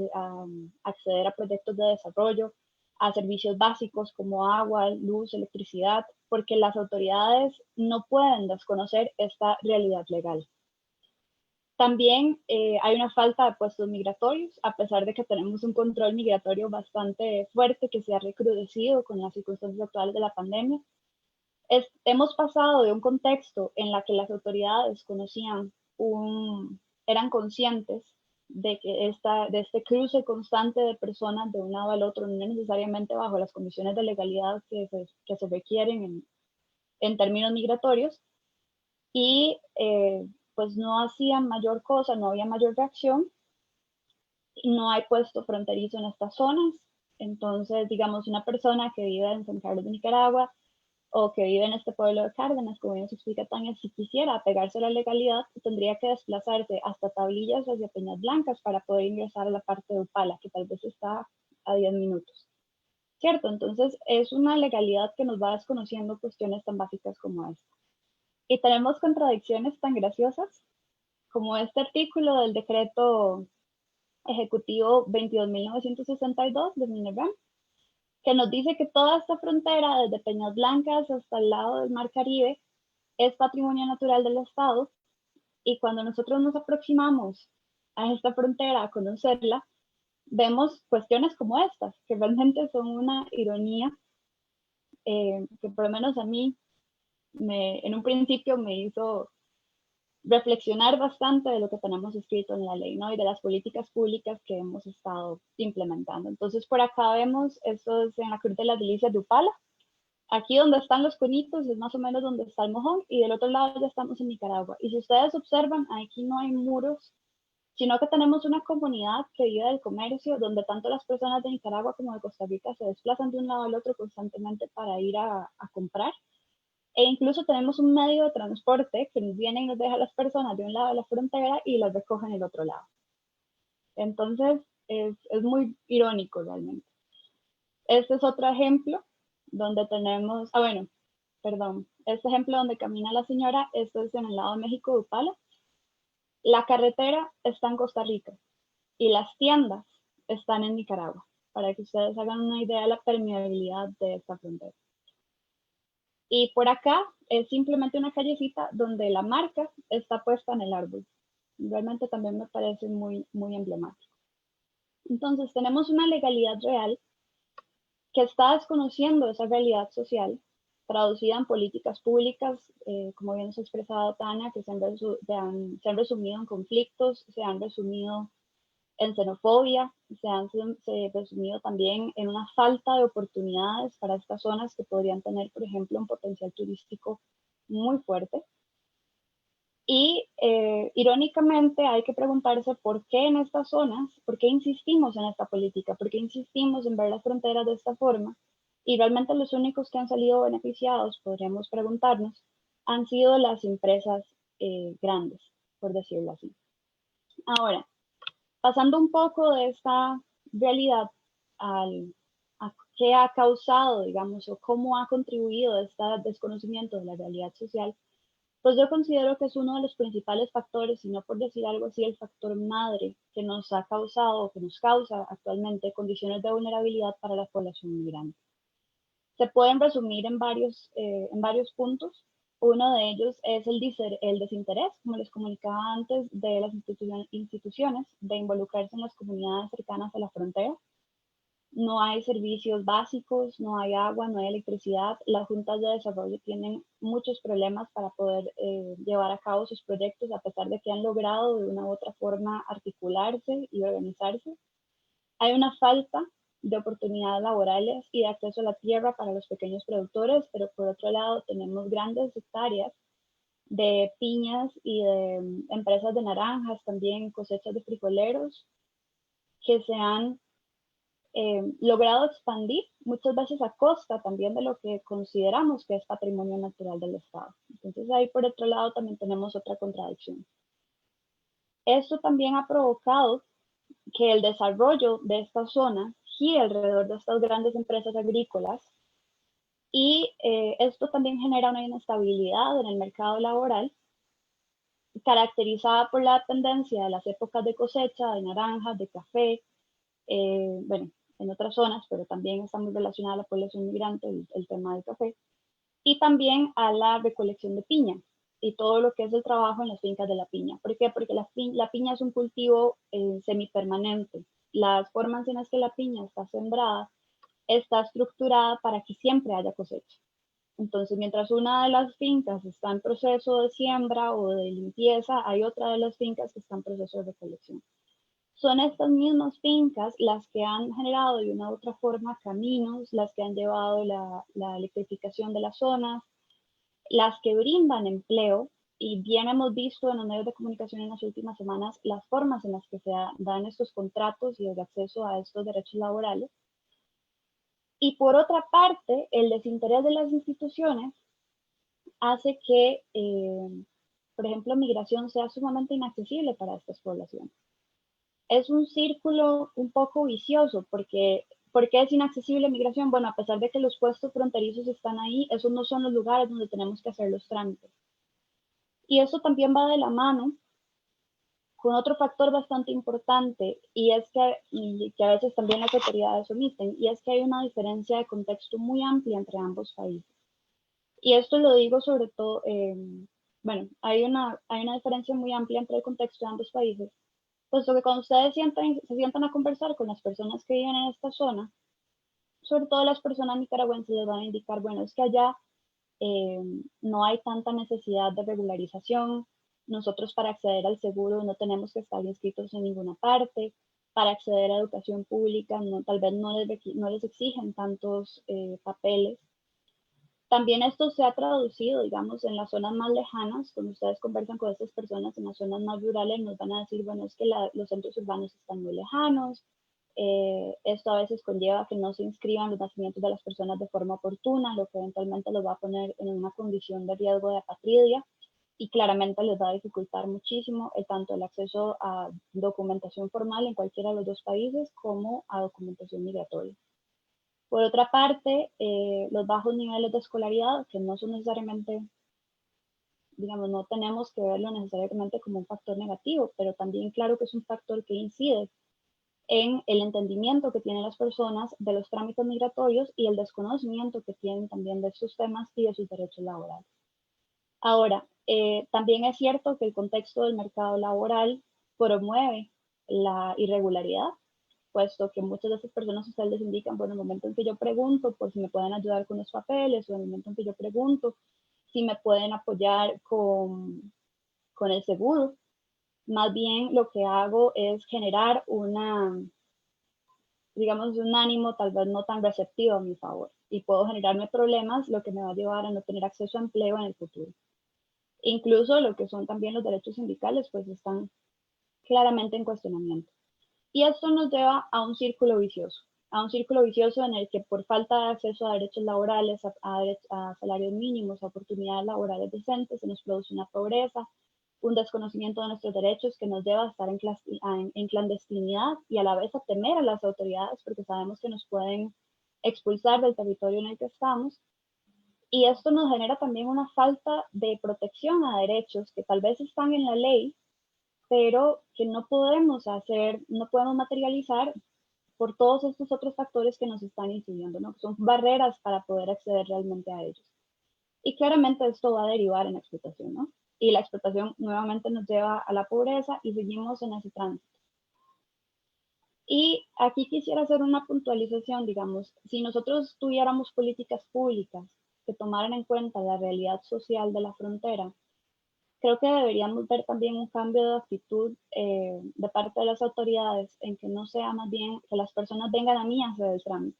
acceder a proyectos de desarrollo, a servicios básicos como agua, luz, electricidad, porque las autoridades no pueden desconocer esta realidad legal. También hay una falta de puestos migratorios, a pesar de que tenemos un control migratorio bastante fuerte que se ha recrudecido con las circunstancias actuales de la pandemia. Hemos pasado de un contexto en la que las autoridades eran conscientes de que de este cruce constante de personas de un lado al otro, no necesariamente bajo las condiciones de legalidad que se requieren en términos migratorios, y pues no hacían mayor cosa, no había mayor reacción, no hay puesto fronterizo en estas zonas. Entonces, digamos, una persona que vive en San Carlos de Nicaragua o que vive en este pueblo de Cárdenas, como bien se explica Tania, si quisiera pegarse a la legalidad, tendría que desplazarse hasta Tablillas hacia Peñas Blancas para poder ingresar a la parte de Upala, que tal vez está a 10 minutos. ¿Cierto? Entonces, es una legalidad que nos va desconociendo cuestiones tan básicas como esta. Y tenemos contradicciones tan graciosas como este artículo del decreto ejecutivo 22.962 de Mineram, que nos dice que toda esta frontera, desde Peñas Blancas hasta el lado del Mar Caribe, es patrimonio natural del Estado, y cuando nosotros nos aproximamos a esta frontera a conocerla, vemos cuestiones como estas, que realmente son una ironía, que por lo menos a mí, en un principio me hizo reflexionar bastante de lo que tenemos escrito en la ley, ¿no? Y de las políticas públicas que hemos estado implementando. Entonces, por acá vemos, esto es en la Cruz de las Delicias de Upala. Aquí donde están los conitos es más o menos donde está el mojón, y del otro lado ya estamos en Nicaragua. Y si ustedes observan, aquí no hay muros, sino que tenemos una comunidad que vive del comercio, donde tanto las personas de Nicaragua como de Costa Rica se desplazan de un lado al otro constantemente para ir a comprar. E incluso tenemos un medio de transporte que nos viene y nos deja a las personas de un lado de la frontera y las recoge en el otro lado. Entonces, es muy irónico realmente. Este es otro ejemplo donde tenemos, este ejemplo donde camina la señora, esto es en el lado de México de Upala. La carretera está en Costa Rica y las tiendas están en Nicaragua, para que ustedes hagan una idea de la permeabilidad de esta frontera. Y por acá es simplemente una callecita donde la marca está puesta en el árbol. Realmente también me parece muy, muy emblemático. Entonces tenemos una legalidad real que está desconociendo esa realidad social, traducida en políticas públicas, como bien se ha expresado Tania, que se han resumido en conflictos, se han resumido en xenofobia, se han resumido también en una falta de oportunidades para estas zonas que podrían tener, por ejemplo, un potencial turístico muy fuerte. Y irónicamente hay que preguntarse por qué en estas zonas, por qué insistimos en esta política, por qué insistimos en ver las fronteras de esta forma, y realmente los únicos que han salido beneficiados, podríamos preguntarnos, han sido las empresas grandes, por decirlo así. Ahora, pasando un poco de esta realidad a qué ha causado, digamos, o cómo ha contribuido este desconocimiento de la realidad social, pues yo considero que es uno de los principales factores, si no por decir algo así, el factor madre que nos ha causado, que nos causa actualmente condiciones de vulnerabilidad para la población migrante. Se pueden resumir en varios puntos. Uno de ellos es el desinterés, como les comunicaba antes, de las instituciones de involucrarse en las comunidades cercanas a la frontera. no hay servicios básicos, no hay agua, no hay electricidad. Las juntas de desarrollo tienen muchos problemas para poder llevar a cabo sus proyectos, a pesar de que han logrado de una u otra forma articularse y organizarse. Hay una falta de oportunidades laborales y de acceso a la tierra para los pequeños productores, pero por otro lado tenemos grandes hectáreas de piñas y de empresas de naranjas, también cosechas de frijoleros, que se han logrado expandir muchas veces a costa también de lo que consideramos que es patrimonio natural del Estado. Entonces ahí por otro lado también tenemos otra contradicción. Esto también ha provocado que el desarrollo de esta zona gire alrededor de estas grandes empresas agrícolas y esto también genera una inestabilidad en el mercado laboral caracterizada por la tendencia de las épocas de cosecha, de naranjas, de café, bueno, en otras zonas, pero también está muy relacionada a la población migrante, el tema del café, y también a la recolección de piña y todo lo que es el trabajo en las fincas de la piña. ¿Por qué? Porque la piña es un cultivo semipermanente. Las formas en las que la piña está sembrada está estructurada para que siempre haya cosecha. Entonces, mientras una de las fincas está en proceso de siembra o de limpieza, hay otra de las fincas que está en proceso de recolección. Son estas mismas fincas las que han generado de una u otra forma caminos, las que han llevado la electrificación de las zonas, las que brindan empleo, y bien hemos visto en los medios de comunicación en las últimas semanas las formas en las que se dan estos contratos y el acceso a estos derechos laborales. Y por otra parte, el desinterés de las instituciones hace que, por ejemplo, migración sea sumamente inaccesible para estas poblaciones. Es un círculo un poco vicioso, porque ¿por qué es inaccesible migración? Bueno, a pesar de que los puestos fronterizos están ahí, esos no son los lugares donde tenemos que hacer los trámites. Y eso también va de la mano con otro factor bastante importante, y es que a veces también las autoridades omiten, y es que hay una diferencia de contexto muy amplia entre ambos países. Y esto lo digo sobre todo, bueno, hay una diferencia muy amplia entre el contexto de ambos países, puesto que cuando ustedes se sientan a conversar con las personas que viven en esta zona, sobre todo las personas nicaragüenses les van a indicar, bueno, es que allá no hay tanta necesidad de regularización, nosotros para acceder al seguro no tenemos que estar inscritos en ninguna parte, para acceder a educación pública tal vez no les exigen tantos papeles. También esto se ha traducido, digamos, en las zonas más lejanas. Cuando ustedes conversan con estas personas en las zonas más rurales, nos van a decir, bueno, es que los centros urbanos están muy lejanos. Esto a veces conlleva que no se inscriban los nacimientos de las personas de forma oportuna, lo que eventualmente los va a poner en una condición de riesgo de apatridia, y claramente les va a dificultar muchísimo tanto el acceso a documentación formal en cualquiera de los dos países como a documentación migratoria. Por otra parte, los bajos niveles de escolaridad, que no son necesariamente, digamos, no tenemos que verlo necesariamente como un factor negativo, pero también claro que es un factor que incide en el entendimiento que tienen las personas de los trámites migratorios y el desconocimiento que tienen también de estos temas y de sus derechos laborales. Ahora, también es cierto que el contexto del mercado laboral promueve la irregularidad, puesto que muchas de esas personas ustedes les indican, bueno, en el momento en que yo pregunto por si me pueden ayudar con los papeles, o en el momento en que yo pregunto si me pueden apoyar con el seguro, más bien lo que hago es generar digamos, un ánimo tal vez no tan receptivo a mi favor, y puedo generarme problemas, lo que me va a llevar a no tener acceso a empleo en el futuro. Incluso lo que son también los derechos sindicales, pues están claramente en cuestionamiento. Y esto nos lleva a un círculo vicioso en el que por falta de acceso a derechos laborales, a salarios mínimos, a oportunidades laborales decentes, se nos produce una pobreza, un desconocimiento de nuestros derechos que nos lleva a estar en clandestinidad y a la vez a temer a las autoridades porque sabemos que nos pueden expulsar del territorio en el que estamos. Y esto nos genera también una falta de protección a derechos que tal vez están en la ley, pero que no podemos materializar por todos estos otros factores que nos están incidiendo, ¿no? Son barreras para poder acceder realmente a ellos. Y claramente esto va a derivar en la explotación, ¿no? Y la explotación nuevamente nos lleva a la pobreza y seguimos en ese tránsito. Y aquí quisiera hacer una puntualización, digamos, si nosotros tuviéramos políticas públicas que tomaran en cuenta la realidad social de la frontera, creo que deberíamos ver también un cambio de actitud de parte de las autoridades en que no sea más bien que las personas vengan a mí a hacer el trámite,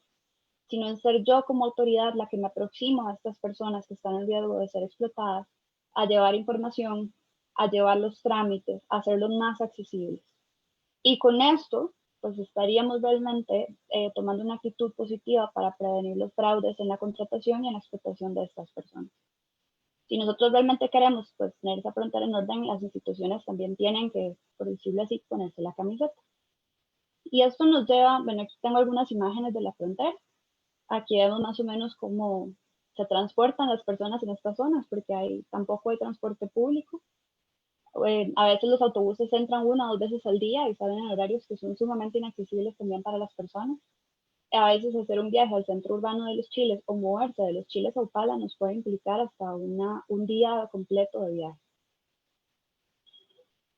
sino en ser yo como autoridad la que me aproximo a estas personas que están en riesgo de ser explotadas, a llevar información, a llevar los trámites, a hacerlos más accesibles. Y con esto, pues estaríamos realmente tomando una actitud positiva para prevenir los fraudes en la contratación y en la explotación de estas personas. Si nosotros realmente queremos pues, tener esa frontera en orden, las instituciones también tienen que, por decirlo así, ponerse la camiseta. Y esto nos lleva, bueno, aquí tengo algunas imágenes de la frontera. Aquí vemos más o menos cómo se transportan las personas en estas zonas, porque tampoco hay transporte público. A veces los autobuses entran 1 o 2 veces al día y salen en horarios que son sumamente inaccesibles también para las personas. A veces hacer un viaje al centro urbano de Los Chiles o moverse de Los Chiles a Upala nos puede implicar hasta un día completo de viaje.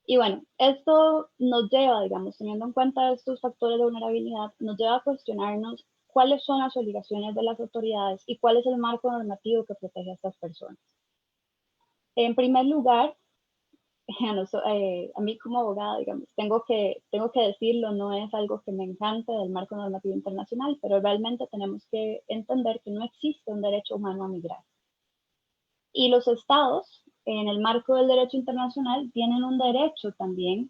Y bueno, esto nos lleva, digamos, teniendo en cuenta estos factores de vulnerabilidad, nos lleva a cuestionarnos cuáles son las obligaciones de las autoridades y cuál es el marco normativo que protege a estas personas. En primer lugar, a mí como abogada, digamos, tengo que decirlo, no es algo que me encante del marco normativo internacional, pero realmente tenemos que entender que no existe un derecho humano a migrar. Y los estados, en el marco del derecho internacional, tienen un derecho también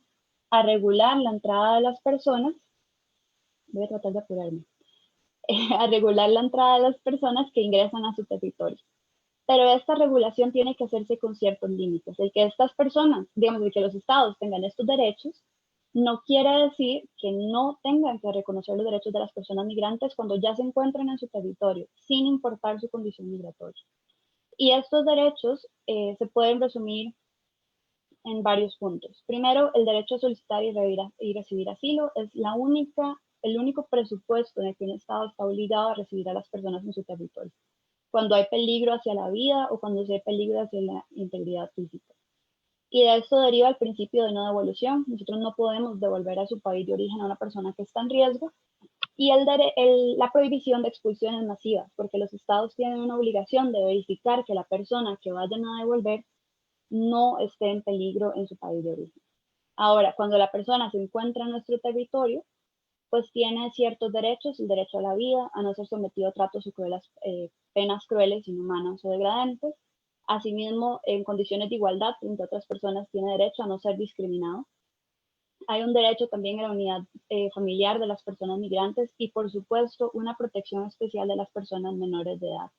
a regular la entrada de las personas, voy a tratar de apurarme, a regular la entrada de las personas que ingresan a su territorio. Pero esta regulación tiene que hacerse con ciertos límites. El que estas personas, digamos, el que los estados tengan estos derechos, no quiere decir que no tengan que reconocer los derechos de las personas migrantes cuando ya se encuentran en su territorio, sin importar su condición migratoria. Y estos derechos se pueden resumir en varios puntos. Primero, el derecho a solicitar y recibir asilo es el único presupuesto en el que un estado está obligado a recibir a las personas en su territorio, cuando hay peligro hacia la vida o cuando hay peligro hacia la integridad física. Y de esto deriva el principio de no devolución. Nosotros no podemos devolver a su país de origen a una persona que está en riesgo. Y la prohibición de expulsiones masivas, porque los estados tienen una obligación de verificar que la persona que vayan a devolver no esté en peligro en su país de origen. Ahora, cuando la persona se encuentra en nuestro territorio, pues tiene ciertos derechos, el derecho a la vida, a no ser sometido a tratos o penas crueles, inhumanas o degradantes. Asimismo, en condiciones de igualdad frente a otras personas, tiene derecho a no ser discriminado. Hay un derecho también a la unidad familiar de las personas migrantes y, por supuesto, una protección especial de las personas menores de edad,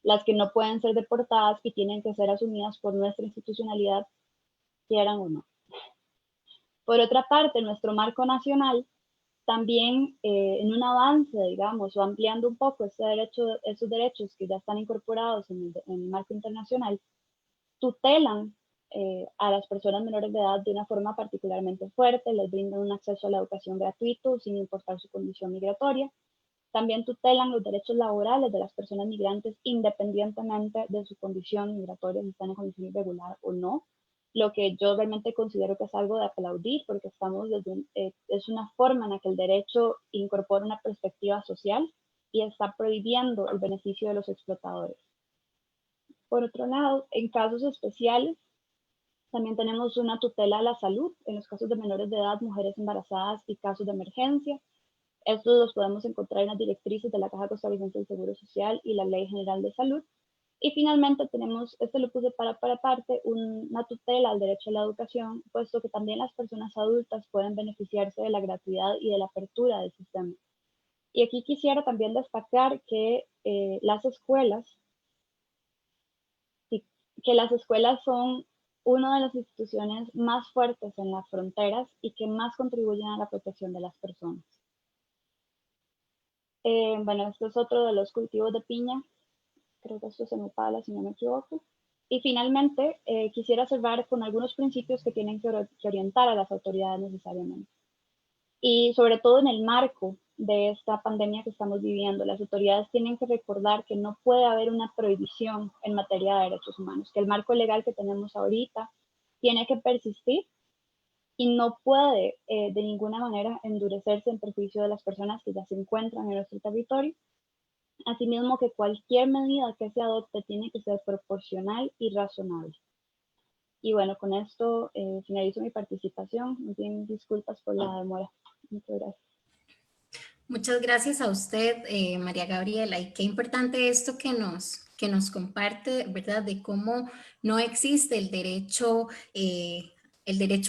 las que no pueden ser deportadas y tienen que ser asumidas por nuestra institucionalidad, quieran o no. Por otra parte, nuestro marco nacional también en un avance, digamos, o ampliando un poco esos derechos que ya están incorporados en el marco internacional, tutelan a las personas menores de edad de una forma particularmente fuerte, les brindan un acceso a la educación gratuito sin importar su condición migratoria. También tutelan los derechos laborales de las personas migrantes independientemente de su condición migratoria, si están en condición irregular o no, lo que yo realmente considero que es algo de aplaudir, porque es una forma en la que el derecho incorpora una perspectiva social y está prohibiendo el beneficio de los explotadores. Por otro lado, en casos especiales, también tenemos una tutela a la salud, en los casos de menores de edad, mujeres embarazadas y casos de emergencia. Estos los podemos encontrar en las directrices de la Caja Costarricense del Seguro Social y la Ley General de Salud. Y finalmente tenemos, lo puse para aparte, una tutela al derecho a la educación, puesto que también las personas adultas pueden beneficiarse de la gratuidad y de la apertura del sistema. Y aquí quisiera también destacar que las escuelas son una de las instituciones más fuertes en las fronteras y que más contribuyen a la protección de las personas. Bueno, esto es otro de los cultivos de piña. Creo que esto es en Upala, si no me equivoco. Y finalmente, quisiera cerrar con algunos principios que tienen que orientar a las autoridades necesariamente. Y sobre todo en el marco de esta pandemia que estamos viviendo, las autoridades tienen que recordar que no puede haber una prohibición en materia de derechos humanos, que el marco legal que tenemos ahorita tiene que persistir y no puede de ninguna manera endurecerse en perjuicio de las personas que ya se encuentran en nuestro territorio. Asimismo, que cualquier medida que se adopte tiene que ser proporcional y razonable. Y bueno, con esto finalizo mi participación. Me piden disculpas por la demora. Muchas gracias. Muchas gracias a usted, María Gabriela, y qué importante esto que nos comparte, ¿verdad? De cómo no existe el derecho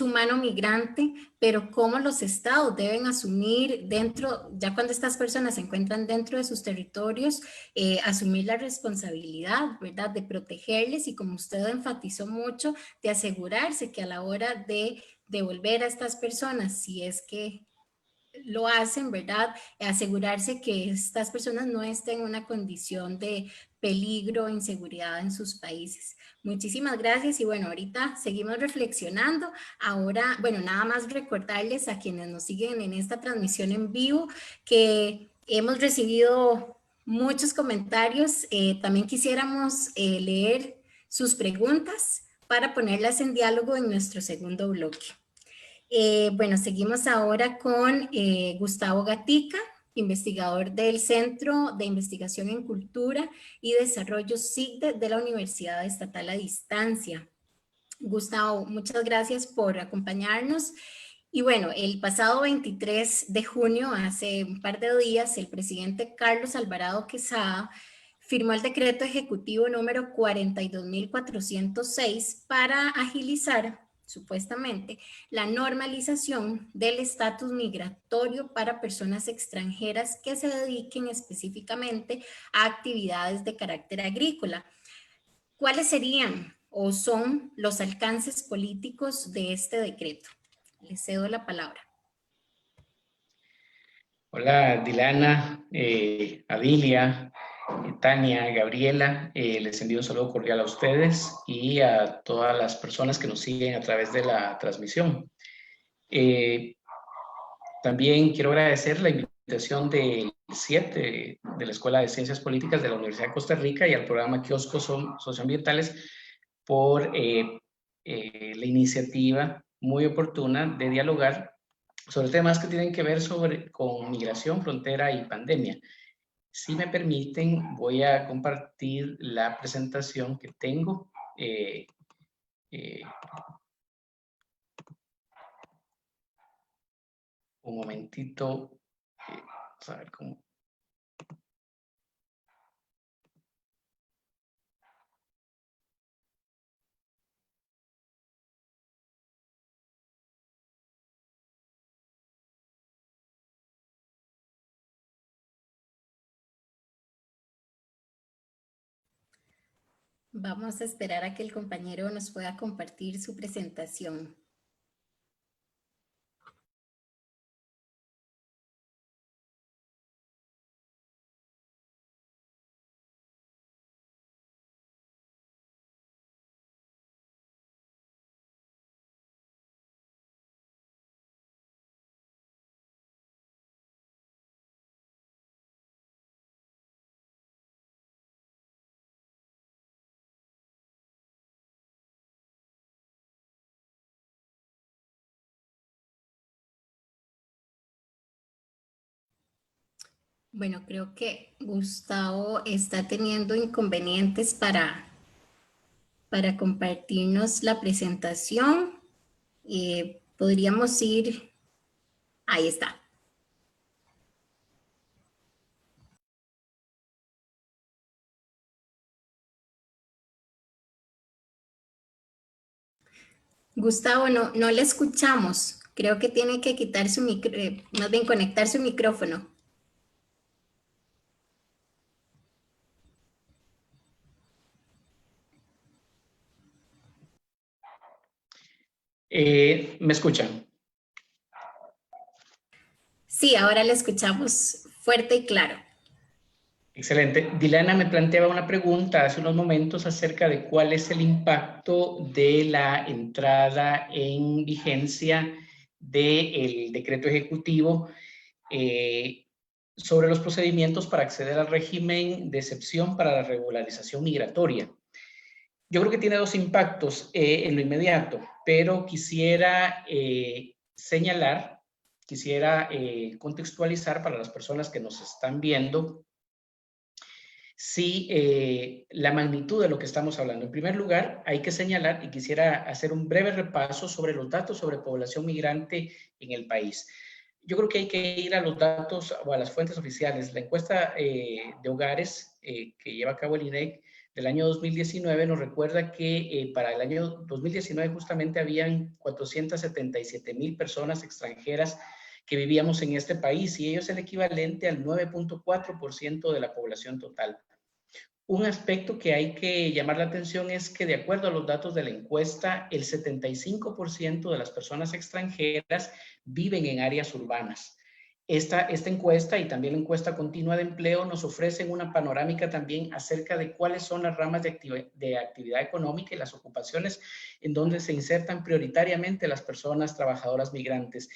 humano migrante, pero cómo los estados deben asumir dentro, ya cuando estas personas se encuentran dentro de sus territorios, asumir la responsabilidad, ¿verdad? De protegerles y, como usted enfatizó mucho, de asegurarse que a la hora de devolver a estas personas, si es que lo hacen, ¿verdad? Asegurarse que estas personas no estén en una condición de peligro o inseguridad en sus países. Muchísimas gracias y bueno, ahorita seguimos reflexionando. Ahora, bueno, nada más recordarles a quienes nos siguen en esta transmisión en vivo que hemos recibido muchos comentarios. También quisiéramos leer sus preguntas para ponerlas en diálogo en nuestro segundo bloque. Bueno, seguimos ahora con Gustavo Gatica, investigador del Centro de Investigación en Cultura y Desarrollo CICDE de la Universidad Estatal a Distancia. Gustavo, muchas gracias por acompañarnos. Y bueno, el pasado 23 de junio, hace un par de días, el presidente Carlos Alvarado Quesada firmó el decreto ejecutivo número 42.406 para agilizar supuestamente, la normalización del estatus migratorio para personas extranjeras que se dediquen específicamente a actividades de carácter agrícola. ¿Cuáles serían o son los alcances políticos de este decreto? Les cedo la palabra. Hola, Dilana, Adilia, Tania, Gabriela, les envío un saludo cordial a ustedes y a todas las personas que nos siguen a través de la transmisión. También quiero agradecer la invitación del CIEP, de la Escuela de Ciencias Políticas de la Universidad de Costa Rica, y al programa Kioscos Socioambientales por la iniciativa muy oportuna de dialogar sobre temas que tienen que ver con migración, frontera y pandemia. Si me permiten, voy a compartir la presentación que tengo. Un momentito. Vamos a ver cómo. Vamos a esperar a que el compañero nos pueda compartir su presentación. Bueno, creo que Gustavo está teniendo inconvenientes para compartirnos la presentación. Podríamos ir, ahí está. Gustavo, no le escuchamos. Creo que tiene que quitar su más bien conectar su micrófono. ¿Me escuchan? Sí, ahora le escuchamos fuerte y claro. Excelente. Dilana me planteaba una pregunta hace unos momentos acerca de cuál es el impacto de la entrada en vigencia del decreto ejecutivo sobre los procedimientos para acceder al régimen de excepción para la regularización migratoria. Yo creo que tiene dos impactos en lo inmediato, pero quisiera señalar, quisiera contextualizar para las personas que nos están viendo la magnitud de lo que estamos hablando. En primer lugar, hay que señalar, y quisiera hacer un breve repaso sobre los datos sobre población migrante en el país. Yo creo que hay que ir a los datos o a las fuentes oficiales. La encuesta de hogares que lleva a cabo el INEC del año 2019 nos recuerda que para el año 2019 justamente habían 477,000 personas extranjeras que vivíamos en este país, y ello es el equivalente al 9.4% de la población total. Un aspecto que hay que llamar la atención es que, de acuerdo a los datos de la encuesta, el 75% de las personas extranjeras viven en áreas urbanas. Esta encuesta y también la encuesta continua de empleo nos ofrecen una panorámica también acerca de cuáles son las ramas de actividad económica y las ocupaciones en donde se insertan prioritariamente las personas trabajadoras migrantes.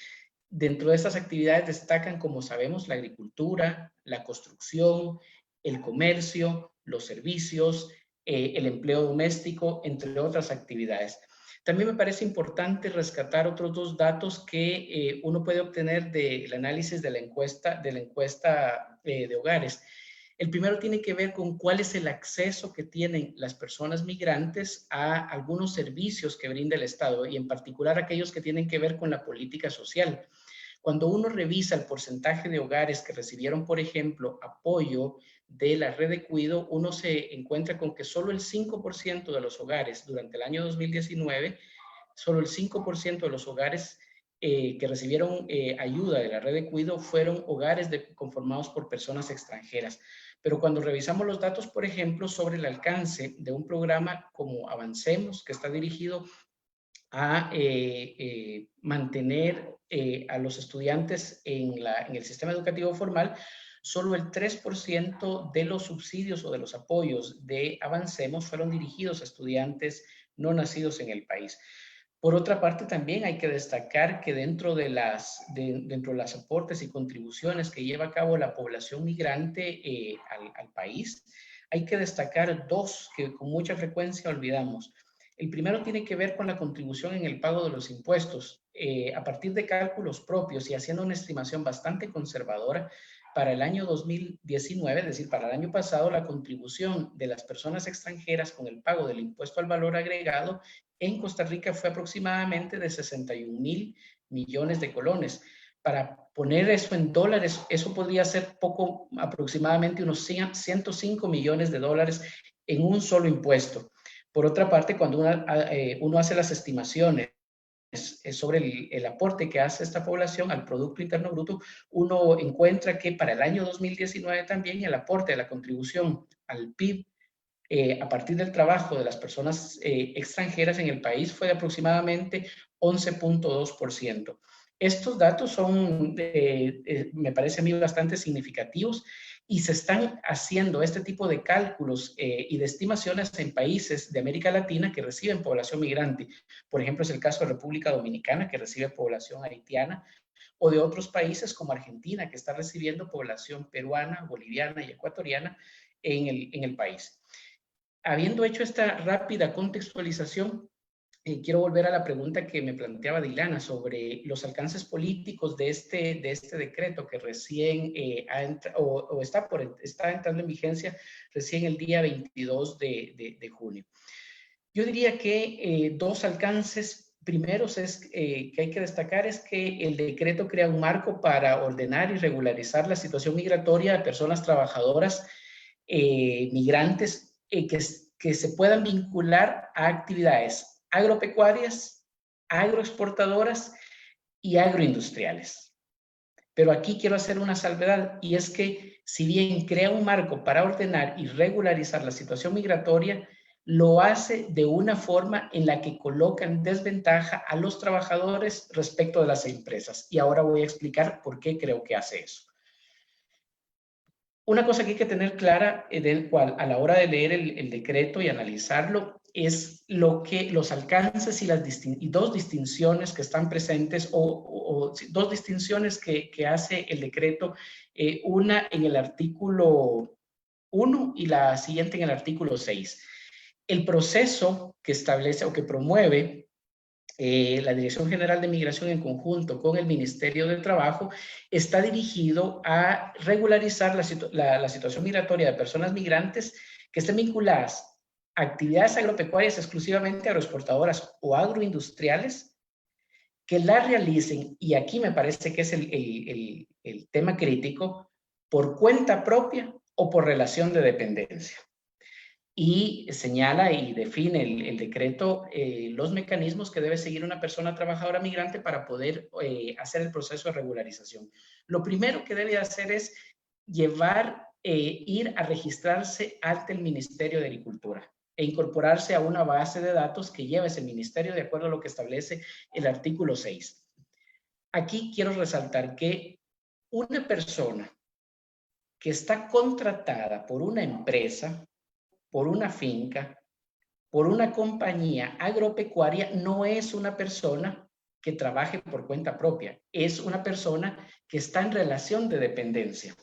Dentro de estas actividades destacan, como sabemos, la agricultura, la construcción, el comercio, los servicios, el empleo doméstico, entre otras actividades. También me parece importante rescatar otros dos datos que uno puede obtener del análisis de la encuesta de hogares. El primero tiene que ver con cuál es el acceso que tienen las personas migrantes a algunos servicios que brinda el Estado, y en particular aquellos que tienen que ver con la política social. Cuando uno revisa el porcentaje de hogares que recibieron, por ejemplo, apoyo de la red de cuidado, uno se encuentra con que solo el 5% de los hogares durante el año 2019, solo el 5% de los hogares que recibieron ayuda de la red de cuidado fueron hogares conformados por personas extranjeras. Pero cuando revisamos los datos, por ejemplo, sobre el alcance de un programa como Avancemos, que está dirigido a mantener a los estudiantes en el sistema educativo formal, solo el 3% de los subsidios o de los apoyos de Avancemos fueron dirigidos a estudiantes no nacidos en el país. Por otra parte, también hay que destacar que dentro de los aportes y contribuciones que lleva a cabo la población migrante al país, hay que destacar dos que con mucha frecuencia olvidamos. El primero tiene que ver con la contribución en el pago de los impuestos. A partir de cálculos propios y haciendo una estimación bastante conservadora, para el año 2019, es decir, para el año pasado, la contribución de las personas extranjeras con el pago del impuesto al valor agregado en Costa Rica fue aproximadamente de 61,000 millones de colones. Para poner eso en dólares, eso podría ser aproximadamente unos 105 millones de dólares en un solo impuesto. Por otra parte, cuando uno hace las estimaciones sobre el aporte que hace esta población al Producto Interno Bruto, uno encuentra que para el año 2019 también el aporte de la contribución al PIB a partir del trabajo de las personas extranjeras en el país fue de aproximadamente 11.2%. Estos datos son, me parece a mí, bastante significativos, y se están haciendo este tipo de cálculos y de estimaciones en países de América Latina que reciben población migrante. Por ejemplo, es el caso de República Dominicana, que recibe población haitiana, o de otros países como Argentina, que está recibiendo población peruana, boliviana y ecuatoriana en el país. Habiendo hecho esta rápida contextualización, quiero volver a la pregunta que me planteaba Dilana sobre los alcances políticos de este decreto que recién está entrando en vigencia recién el día 22 de junio. Yo diría que dos alcances primeros que hay que destacar es que el decreto crea un marco para ordenar y regularizar la situación migratoria de personas trabajadoras migrantes que se puedan vincular a actividades agropecuarias, agroexportadoras y agroindustriales. Pero aquí quiero hacer una salvedad, y es que si bien crea un marco para ordenar y regularizar la situación migratoria, lo hace de una forma en la que coloca en desventaja a los trabajadores respecto de las empresas. Y ahora voy a explicar por qué creo que hace eso. Una cosa que hay que tener clara a la hora de leer el decreto y analizarlo es los alcances y dos distinciones que están presentes o dos distinciones que hace el decreto, una en el artículo 1 y la siguiente en el artículo 6. El proceso que establece o que promueve la Dirección General de Migración en conjunto con el Ministerio de Trabajo está dirigido a regularizar la situación migratoria de personas migrantes que estén vinculadas a actividades agropecuarias exclusivamente agroexportadoras o agroindustriales, que la realicen, y aquí me parece que es el tema crítico, por cuenta propia o por relación de dependencia. Y señala y define el decreto los mecanismos que debe seguir una persona trabajadora migrante para poder hacer el proceso de regularización. Lo primero que debe hacer es ir a registrarse ante el Ministerio de Agricultura e incorporarse a una base de datos que lleva ese ministerio de acuerdo a lo que establece el artículo 6. Aquí quiero resaltar que una persona que está contratada por una empresa, por una finca, por una compañía agropecuaria, no es una persona que trabaje por cuenta propia, es una persona que está en relación de dependencia.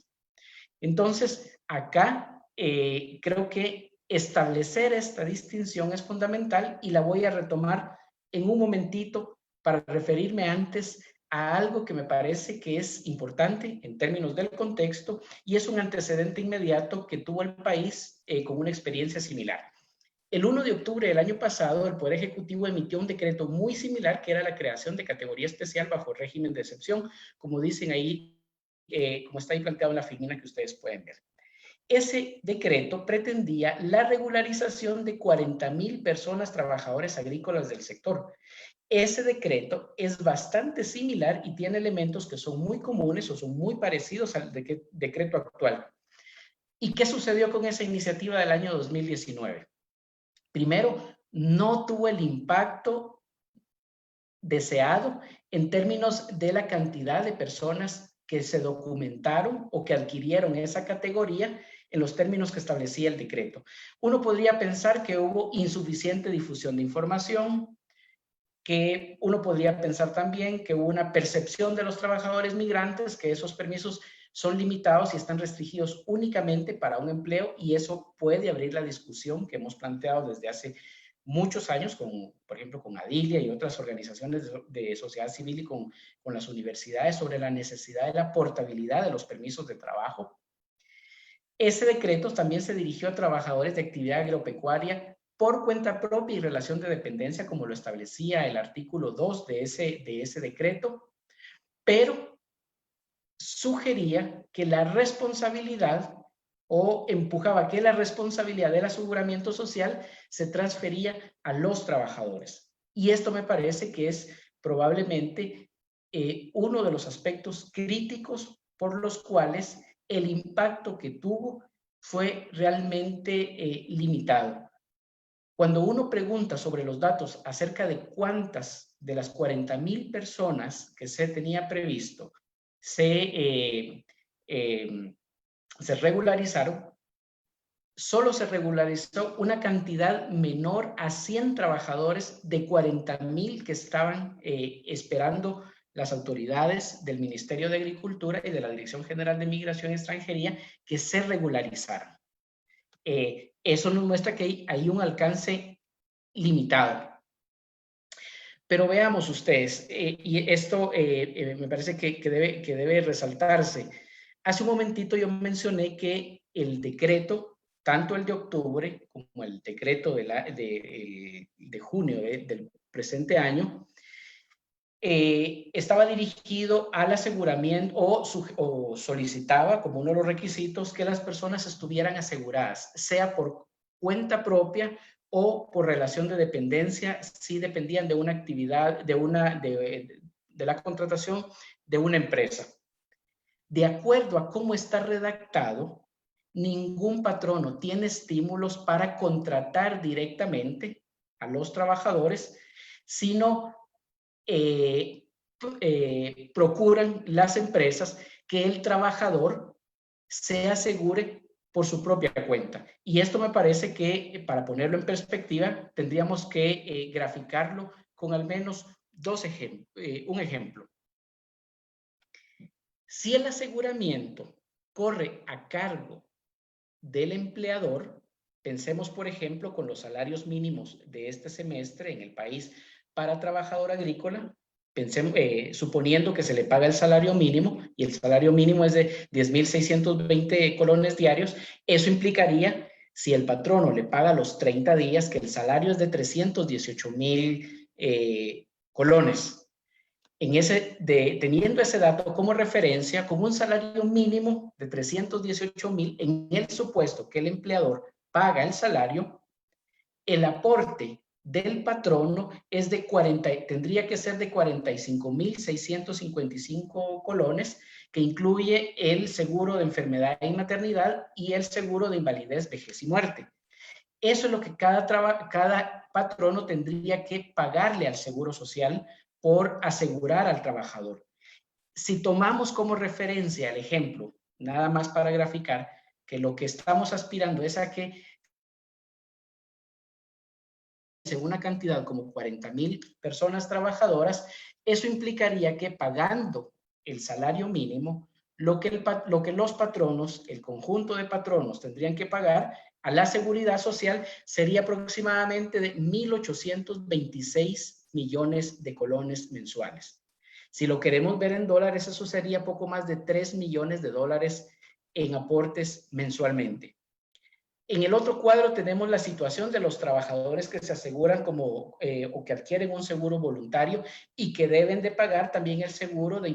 Entonces, acá creo que establecer esta distinción es fundamental y la voy a retomar en un momentito para referirme antes a algo que me parece que es importante en términos del contexto y es un antecedente inmediato que tuvo el país con una experiencia similar. El 1 de octubre del año pasado, el Poder Ejecutivo emitió un decreto muy similar que era la creación de categoría especial bajo régimen de excepción, como dicen ahí, como está ahí planteado en la figura que ustedes pueden ver. Ese decreto pretendía la regularización de 40,000 personas trabajadores agrícolas del sector. Ese decreto es bastante similar y tiene elementos que son muy comunes o son muy parecidos al decreto actual. ¿Y qué sucedió con esa iniciativa del año 2019? Primero, no tuvo el impacto deseado en términos de la cantidad de personas que se documentaron o que adquirieron esa categoría en los términos que establecía el decreto. Uno podría pensar que hubo insuficiente difusión de información, que uno podría pensar también que hubo una percepción de los trabajadores migrantes que esos permisos son limitados y están restringidos únicamente para un empleo, y eso puede abrir la discusión que hemos planteado desde hace muchos años, por ejemplo, con Adilia y otras organizaciones de sociedad civil y con las universidades sobre la necesidad de la portabilidad de los permisos de trabajo. Ese decreto también se dirigió a trabajadores de actividad agropecuaria por cuenta propia y relación de dependencia, como lo establecía el artículo 2 de ese decreto, pero sugería que la responsabilidad o empujaba que la responsabilidad del aseguramiento social se transfería a los trabajadores. Y esto me parece que es probablemente uno de los aspectos críticos por los cuales el impacto que tuvo fue realmente limitado. Cuando uno pregunta sobre los datos acerca de cuántas de las 40,000 personas que se tenía previsto se regularizaron, solo se regularizó una cantidad menor a 100 trabajadores de 40,000 que estaban esperando las autoridades del Ministerio de Agricultura y de la Dirección General de Migración y Extranjería que se regularizaran. Eso nos muestra que hay un alcance limitado. Pero veamos ustedes, y esto me parece que debe resaltarse. Hace un momentito yo mencioné que el decreto, tanto el de octubre como el decreto de junio del presente año, estaba dirigido al aseguramiento o solicitaba como uno de los requisitos que las personas estuvieran aseguradas, sea por cuenta propia o por relación de dependencia, si dependían de una actividad, de la contratación de una empresa. De acuerdo a cómo está redactado, ningún patrono tiene estímulos para contratar directamente a los trabajadores, sino procuran las empresas que el trabajador se asegure por su propia cuenta. Y esto me parece que, para ponerlo en perspectiva, tendríamos que graficarlo con al menos un ejemplo. Si el aseguramiento corre a cargo del empleador, Pensemos, por ejemplo, con los salarios mínimos de este semestre en el país para trabajador agrícola. Pensemos, suponiendo que se le paga el salario mínimo y el salario mínimo es de 10.620 colones diarios, eso implicaría, si el patrono le paga los 30 días, que el salario es de 318.000 colones. Teniendo ese dato como referencia, como un salario mínimo de 318.000, en el supuesto que el empleador paga el salario, el aporte del patrono es tendría que ser de 45.655 colones, que incluye el seguro de enfermedad y maternidad y el seguro de invalidez, vejez y muerte. Eso es lo que cada patrono tendría que pagarle al Seguro Social por asegurar al trabajador. Si tomamos como referencia el ejemplo, nada más para graficar, que lo que estamos aspirando es a que una cantidad como 40.000 personas trabajadoras, eso implicaría que pagando el salario mínimo, lo que los patronos, el conjunto de patronos tendrían que pagar a la seguridad social sería aproximadamente de 1.826 millones de colones mensuales. Si lo queremos ver en dólares, eso sería poco más de 3 millones de dólares en aportes mensualmente. En el otro cuadro tenemos la situación de los trabajadores que se aseguran o que adquieren un seguro voluntario y que deben de pagar también el seguro de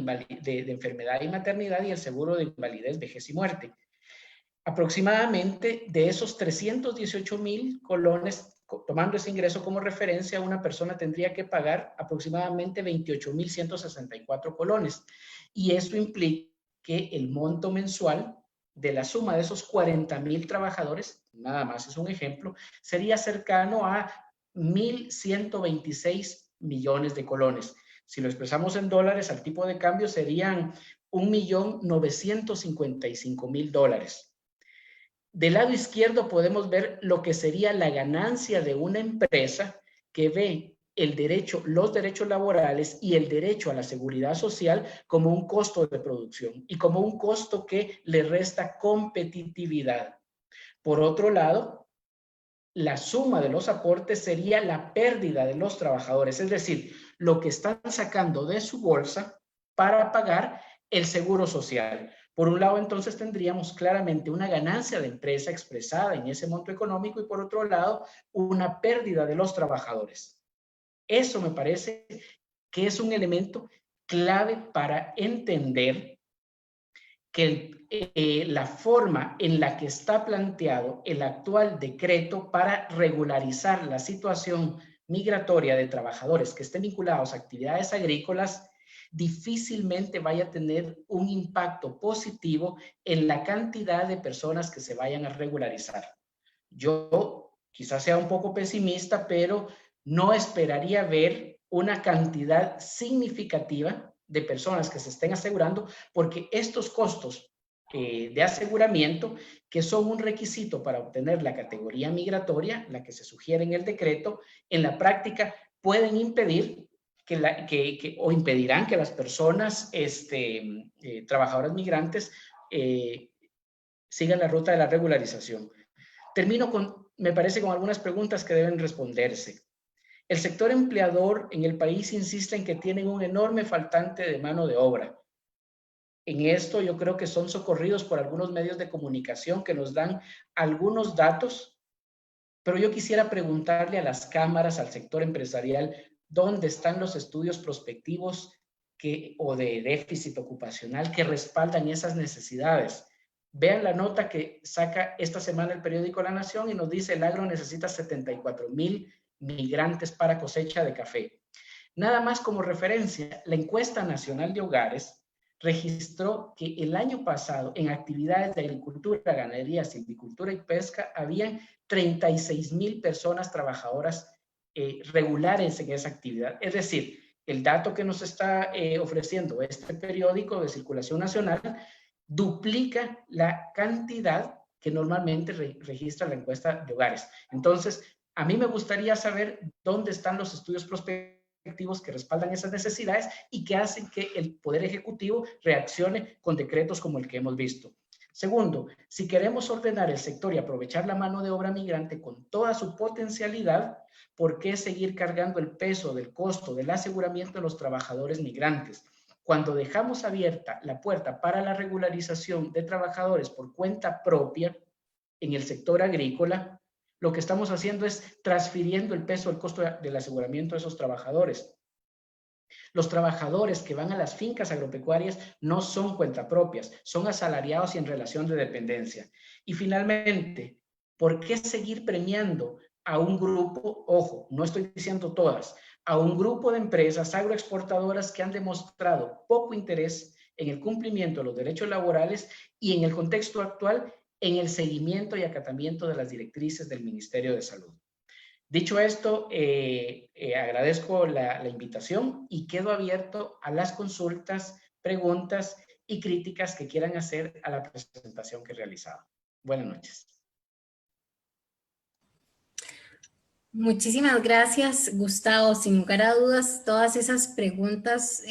enfermedad y maternidad y el seguro de invalidez, vejez y muerte. Aproximadamente de esos 318.000 colones, tomando ese ingreso como referencia, una persona tendría que pagar aproximadamente 28.164 colones. Y eso implica que el monto mensual de la suma de esos 40.000 trabajadores, nada más es un ejemplo, sería cercano a 1.126 millones de colones. Si lo expresamos en dólares, al tipo de cambio serían 1.955.000 dólares. Del lado izquierdo podemos ver lo que sería la ganancia de una empresa que ve los derechos laborales y el derecho a la seguridad social como un costo de producción y como un costo que le resta competitividad. Por otro lado, la suma de los aportes sería la pérdida de los trabajadores, es decir, lo que están sacando de su bolsa para pagar el seguro social. Por un lado, entonces, tendríamos claramente una ganancia de empresa expresada en ese monto económico y por otro lado, una pérdida de los trabajadores. Eso me parece que es un elemento clave para entender que la forma en la que está planteado el actual decreto para regularizar la situación migratoria de trabajadores que estén vinculados a actividades agrícolas difícilmente vaya a tener un impacto positivo en la cantidad de personas que se vayan a regularizar. Yo quizás sea un poco pesimista, pero no esperaría ver una cantidad significativa de personas que se estén asegurando, porque estos costos de aseguramiento, que son un requisito para obtener la categoría migratoria, la que se sugiere en el decreto, en la práctica pueden impedir o impedirán que las personas trabajadoras migrantes sigan la ruta de la regularización. Termino me parece, con algunas preguntas que deben responderse. El sector empleador en el país insiste en que tienen un enorme faltante de mano de obra. En esto yo creo que son socorridos por algunos medios de comunicación que nos dan algunos datos, pero yo quisiera preguntarle a las cámaras, al sector empresarial, ¿dónde están los estudios prospectivos o de déficit ocupacional que respaldan esas necesidades? Vean la nota que saca esta semana el periódico La Nación y nos dice: el agro necesita 74.000 migrantes para cosecha de café. Nada más como referencia, la encuesta nacional de hogares registró que el año pasado en actividades de agricultura, ganadería, silvicultura y pesca habían 36.000 personas trabajadoras regulares en esa actividad. Es decir, el dato que nos está ofreciendo este periódico de circulación nacional duplica la cantidad que normalmente registra la encuesta de hogares. Entonces, a mí me gustaría saber dónde están los estudios prospectivos que respaldan esas necesidades y que hacen que el Poder Ejecutivo reaccione con decretos como el que hemos visto. Segundo, si queremos ordenar el sector y aprovechar la mano de obra migrante con toda su potencialidad, ¿por qué seguir cargando el peso del costo del aseguramiento de los trabajadores migrantes? Cuando dejamos abierta la puerta para la regularización de trabajadores por cuenta propia en el sector agrícola, lo que estamos haciendo es transfiriendo el peso del costo del aseguramiento de esos trabajadores. Los trabajadores que van a las fincas agropecuarias no son cuentapropias, son asalariados y en relación de dependencia. Y finalmente, ¿por qué seguir premiando a un grupo, ojo, no estoy diciendo todas, a un grupo de empresas agroexportadoras que han demostrado poco interés en el cumplimiento de los derechos laborales y en el contexto actual en el seguimiento y acatamiento de las directrices del Ministerio de Salud? Dicho esto, agradezco la invitación y quedo abierto a las consultas, preguntas y críticas que quieran hacer a la presentación que he realizado. Buenas noches. Muchísimas gracias, Gustavo. Sin lugar a dudas, todas esas preguntas,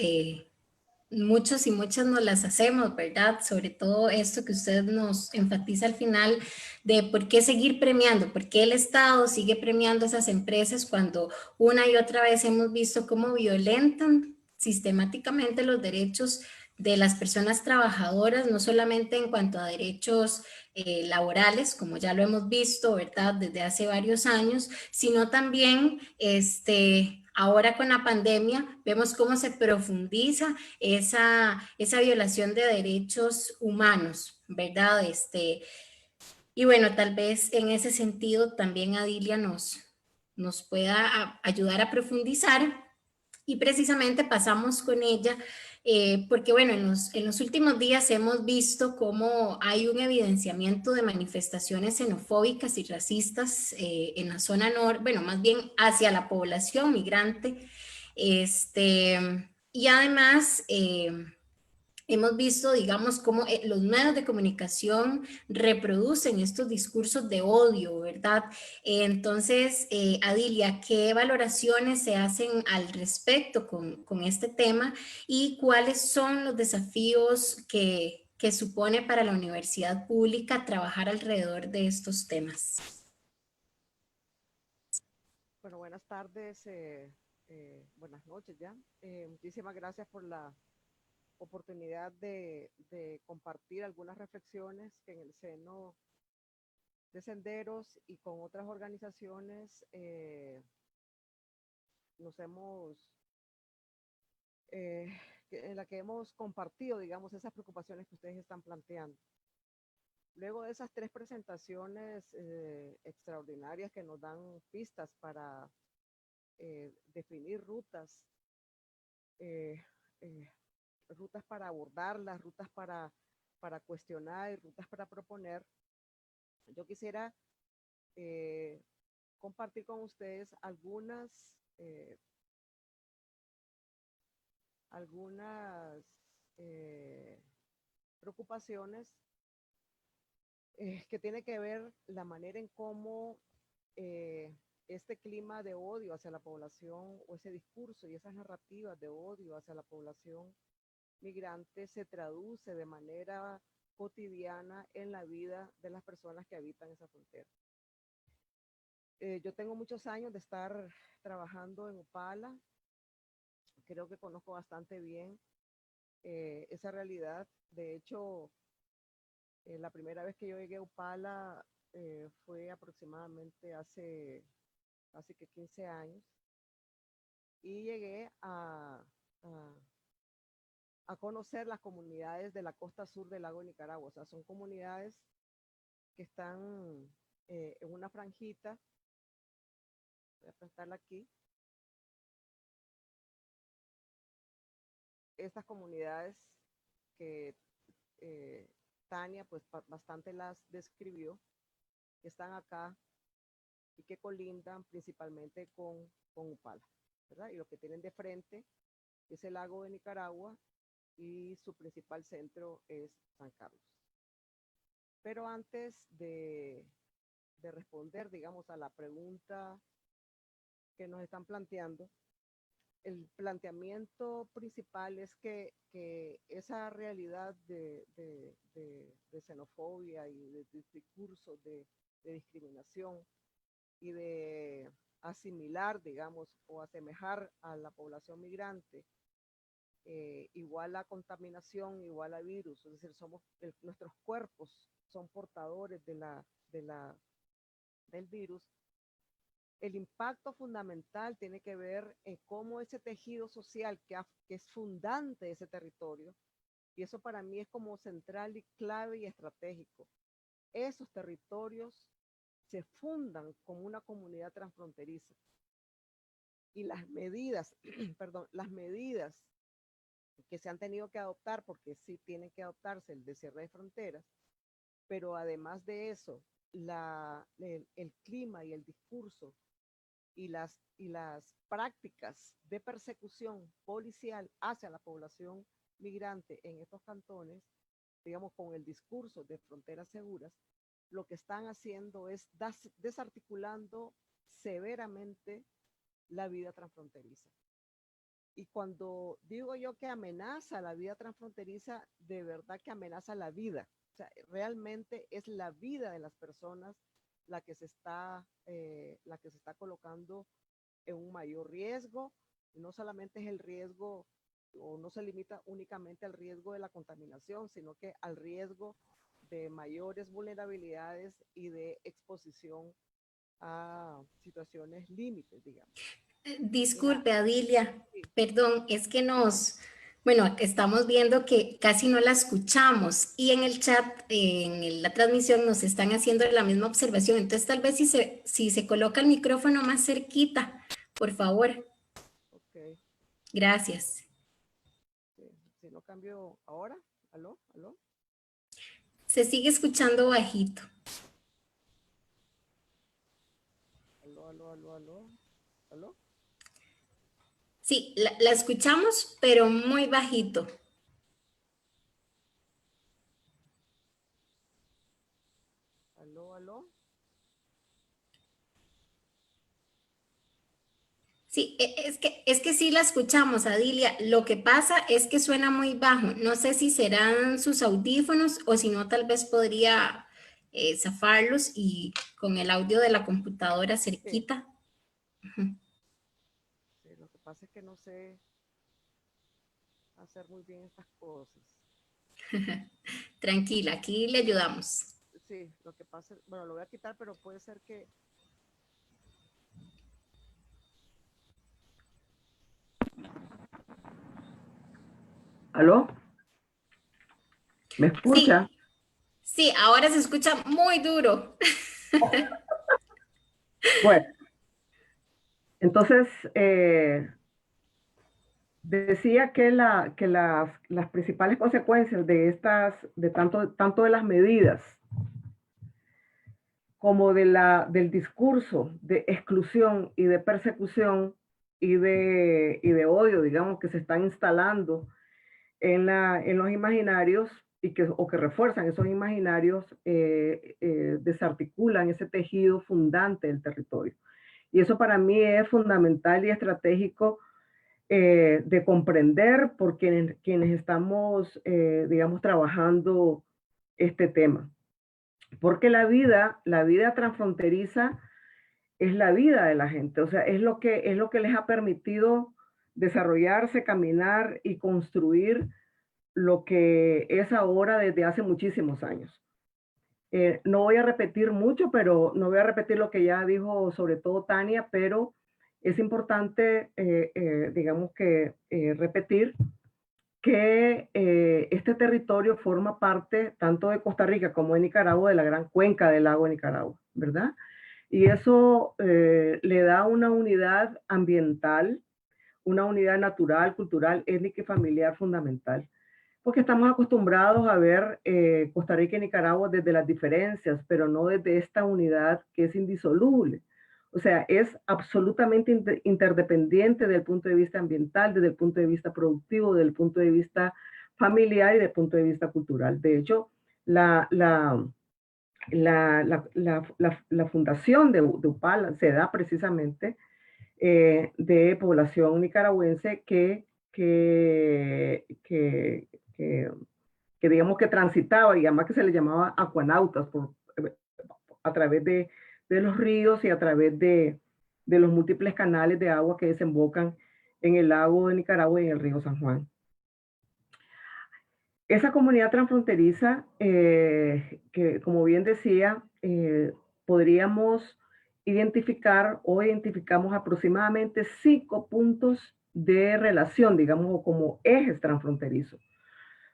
muchos y muchas nos las hacemos, ¿verdad? Sobre todo esto que usted nos enfatiza al final de por qué seguir premiando, por qué el Estado sigue premiando a esas empresas cuando una y otra vez hemos visto cómo violentan sistemáticamente los derechos de las personas trabajadoras, no solamente en cuanto a derechos laborales, como ya lo hemos visto, ¿verdad? Desde hace varios años, sino también ahora con la pandemia vemos cómo se profundiza esa violación de derechos humanos, ¿verdad? Y bueno, tal vez en ese sentido también Adilia nos pueda ayudar a profundizar y precisamente pasamos con ella porque bueno, en los últimos días hemos visto cómo hay un evidenciamiento de manifestaciones xenofóbicas y racistas en la zona norte, bueno, más bien hacia la población migrante, y además hemos visto, digamos, cómo los medios de comunicación reproducen estos discursos de odio, ¿verdad? Entonces, Adilia, ¿qué valoraciones se hacen al respecto con este tema y cuáles son los desafíos que supone para la universidad pública trabajar alrededor de estos temas? Bueno, buenas tardes, buenas noches ya. Muchísimas gracias por la oportunidad de compartir algunas reflexiones que en el seno de Senderos y con otras organizaciones en la que hemos compartido, digamos, esas preocupaciones que ustedes están planteando. Luego de esas 3 presentaciones extraordinarias que nos dan pistas para definir rutas, rutas para abordarlas, rutas para cuestionar y rutas para proponer, yo quisiera compartir con ustedes algunas preocupaciones que tiene que ver la manera en cómo este clima de odio hacia la población o ese discurso y esas narrativas de odio hacia la población migrante se traduce de manera cotidiana en la vida de las personas que habitan esa frontera. Yo tengo muchos años de estar trabajando en Upala, creo que conozco bastante bien esa realidad. De hecho, la primera vez que yo llegué a Upala fue aproximadamente hace casi que 15 años y llegué a conocer las comunidades de la costa sur del lago de Nicaragua. O sea, son comunidades que están en una franjita. Voy a plantarla aquí. Estas comunidades que Tania pues bastante las describió, que están acá y que colindan principalmente con Upala, ¿verdad? Y lo que tienen de frente es el lago de Nicaragua y su principal centro es San Carlos. Pero antes de responder, digamos, a la pregunta que nos están planteando, el planteamiento principal es que esa realidad de xenofobia y de discurso de discriminación y de asimilar, digamos, o asemejar a la población migrante igual a contaminación, igual a virus, es decir, nuestros cuerpos son portadores del virus. El impacto fundamental tiene que ver en cómo ese tejido social que es fundante de ese territorio, y eso para mí es como central y clave y estratégico. Esos territorios se fundan como una comunidad transfronteriza. Y las medidas, perdón, las medidas que se han tenido que adoptar, porque sí tienen que adoptarse el de cierre de fronteras, pero además de eso, el clima y el discurso y las prácticas de persecución policial hacia la población migrante en estos cantones, digamos, con el discurso de fronteras seguras, lo que están haciendo es desarticulando severamente la vida transfronteriza. Y cuando digo yo que amenaza la vida transfronteriza, de verdad que amenaza la vida. O sea, realmente es la vida de las personas la que se está colocando en un mayor riesgo. No solamente es el riesgo, o no se limita únicamente al riesgo de la contaminación, sino que al riesgo de mayores vulnerabilidades y de exposición a situaciones límites, digamos. Disculpe, Adilia, perdón, es que bueno, estamos viendo que casi no la escuchamos y en el chat, en la transmisión nos están haciendo la misma observación, entonces tal vez si se coloca el micrófono más cerquita, por favor. Ok. Gracias. Si no cambio ahora, ¿aló? Se sigue escuchando bajito. ¿Aló? Sí, la escuchamos, pero muy bajito. ¿Aló? Sí, es que sí la escuchamos, Adilia. Lo que pasa es que suena muy bajo. No sé si serán sus audífonos o si no, tal vez podría zafarlos y con el audio de la computadora cerquita. Sí. Sí, lo que pasa es que no sé hacer muy bien estas cosas. Tranquila, aquí le ayudamos. Sí, lo que pasa, bueno, lo voy a quitar, pero puede ser que... ¿Aló? ¿Me escucha? Sí, ahora se escucha muy duro. Bueno, entonces decía que las principales consecuencias de tanto de las medidas como del discurso de exclusión y de persecución y de odio, digamos, que se están instalando en los imaginarios o que refuerzan esos imaginarios, desarticulan ese tejido fundante del territorio. Y eso para mí es fundamental y estratégico de comprender por quienes estamos, digamos, trabajando este tema. Porque la vida transfronteriza es la vida de la gente, o sea, es lo que les ha permitido desarrollarse, caminar y construir lo que es ahora desde hace muchísimos años. No voy a repetir mucho, pero no voy a repetir lo que ya dijo sobre todo Tania, pero es importante, digamos que repetir que este territorio forma parte tanto de Costa Rica como de Nicaragua, de la gran cuenca del lago de Nicaragua, ¿verdad? Y eso le da una unidad ambiental, una unidad natural, cultural, étnica y familiar fundamental. Porque estamos acostumbrados a ver Costa Rica y Nicaragua desde las diferencias, pero no desde esta unidad que es indisoluble. O sea, es absolutamente interdependiente desde el punto de vista ambiental, desde el punto de vista productivo, desde el punto de vista familiar y desde el punto de vista cultural. De hecho, la fundación de Upala se da precisamente de población nicaragüense que digamos que transitaba, y además que se le llamaba acuanautas, a través de los ríos y a través de los múltiples canales de agua que desembocan en el lago de Nicaragua y en el río San Juan. Esa comunidad transfronteriza, que como bien decía, podríamos identificar o identificamos aproximadamente 5 puntos de relación, digamos, o como ejes transfronterizos.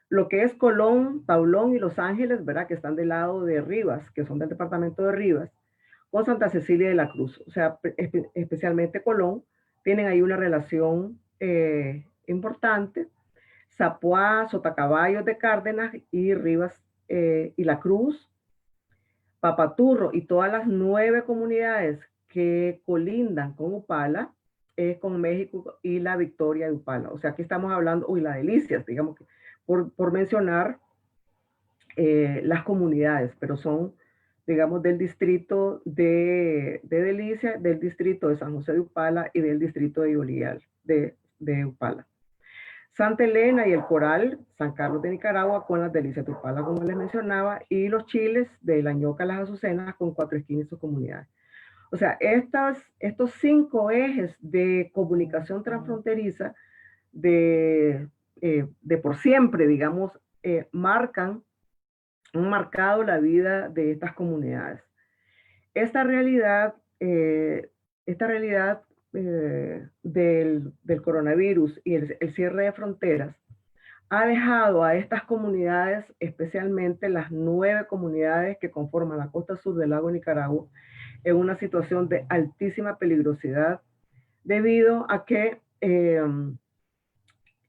Lo que es Colón, Paulón y Los Ángeles, ¿verdad? Que están del lado de Rivas, que son del departamento de Rivas, con Santa Cecilia de la Cruz. O sea, especialmente Colón, tienen ahí una relación importante. Zapuá, Sotacaballos de Cárdenas y Rivas y La Cruz, Papaturro y todas las 9 comunidades que colindan con Upala, con México y la Victoria de Upala. O sea, aquí estamos hablando, uy, la Delicias, digamos, que por mencionar las comunidades, pero son, digamos, del distrito de Delicias, del distrito de San José de Upala y del distrito de Yolial, de Upala. Santa Elena y el Coral, San Carlos de Nicaragua con las Delicias de Upala, como les mencionaba, y los Chiles de La Ñoca a las Azucenas con Cuatro Esquinas y sus comunidades. O sea, estos 5 ejes de comunicación transfronteriza de por siempre, digamos, han marcado la vida de estas comunidades. Esta realidad del coronavirus y el cierre de fronteras ha dejado a estas comunidades, especialmente las 9 comunidades que conforman la costa sur del lago Nicaragua, en una situación de altísima peligrosidad debido a que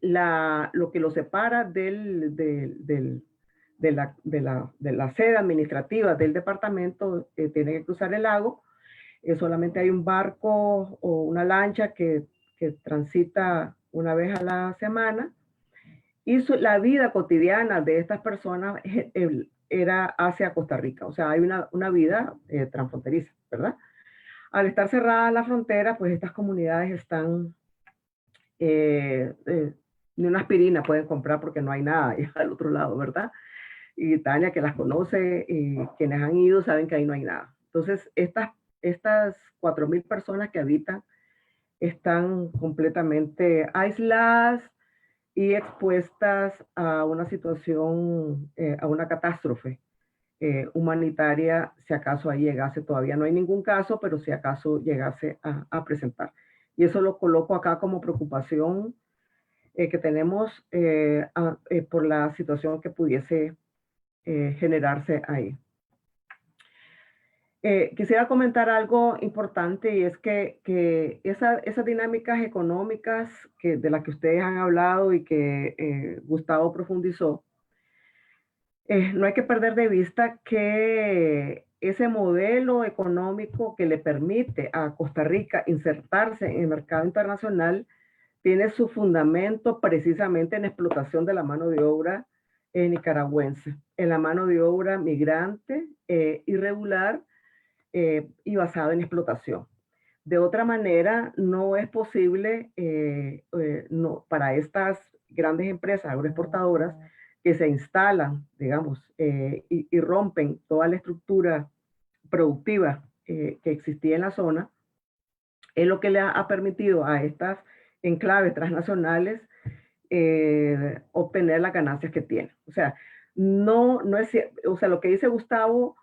lo que los separa de la sede administrativa del departamento tiene que cruzar el lago. Solamente hay un barco o una lancha que transita una vez a la semana, y la vida cotidiana de estas personas era hacia Costa Rica. O sea, hay una vida transfronteriza, ¿verdad? Al estar cerrada la frontera, pues estas comunidades están, ni una aspirina pueden comprar porque no hay nada al otro lado, ¿verdad? Y Tania, que las conoce, y quienes han ido saben que ahí no hay nada. Entonces, estas 4.000 personas que habitan están completamente aisladas y expuestas a una situación, a una catástrofe humanitaria, si acaso ahí llegase. Todavía no hay ningún caso, pero si acaso llegase a presentar. Y eso lo coloco acá como preocupación que tenemos por la situación que pudiese generarse ahí. Quisiera comentar algo importante, y es que esas dinámicas económicas de las que ustedes han hablado y que Gustavo profundizó, no hay que perder de vista que ese modelo económico que le permite a Costa Rica insertarse en el mercado internacional tiene su fundamento precisamente en la explotación de la mano de obra nicaragüense, en la mano de obra migrante, irregular, y basado en explotación. De otra manera, no es posible para estas grandes empresas agroexportadoras que se instalan, digamos, y rompen toda la estructura productiva que existía en la zona, es lo que le ha permitido a estas enclaves transnacionales obtener las ganancias que tienen. O sea, no es, o sea, lo que dice Gustavo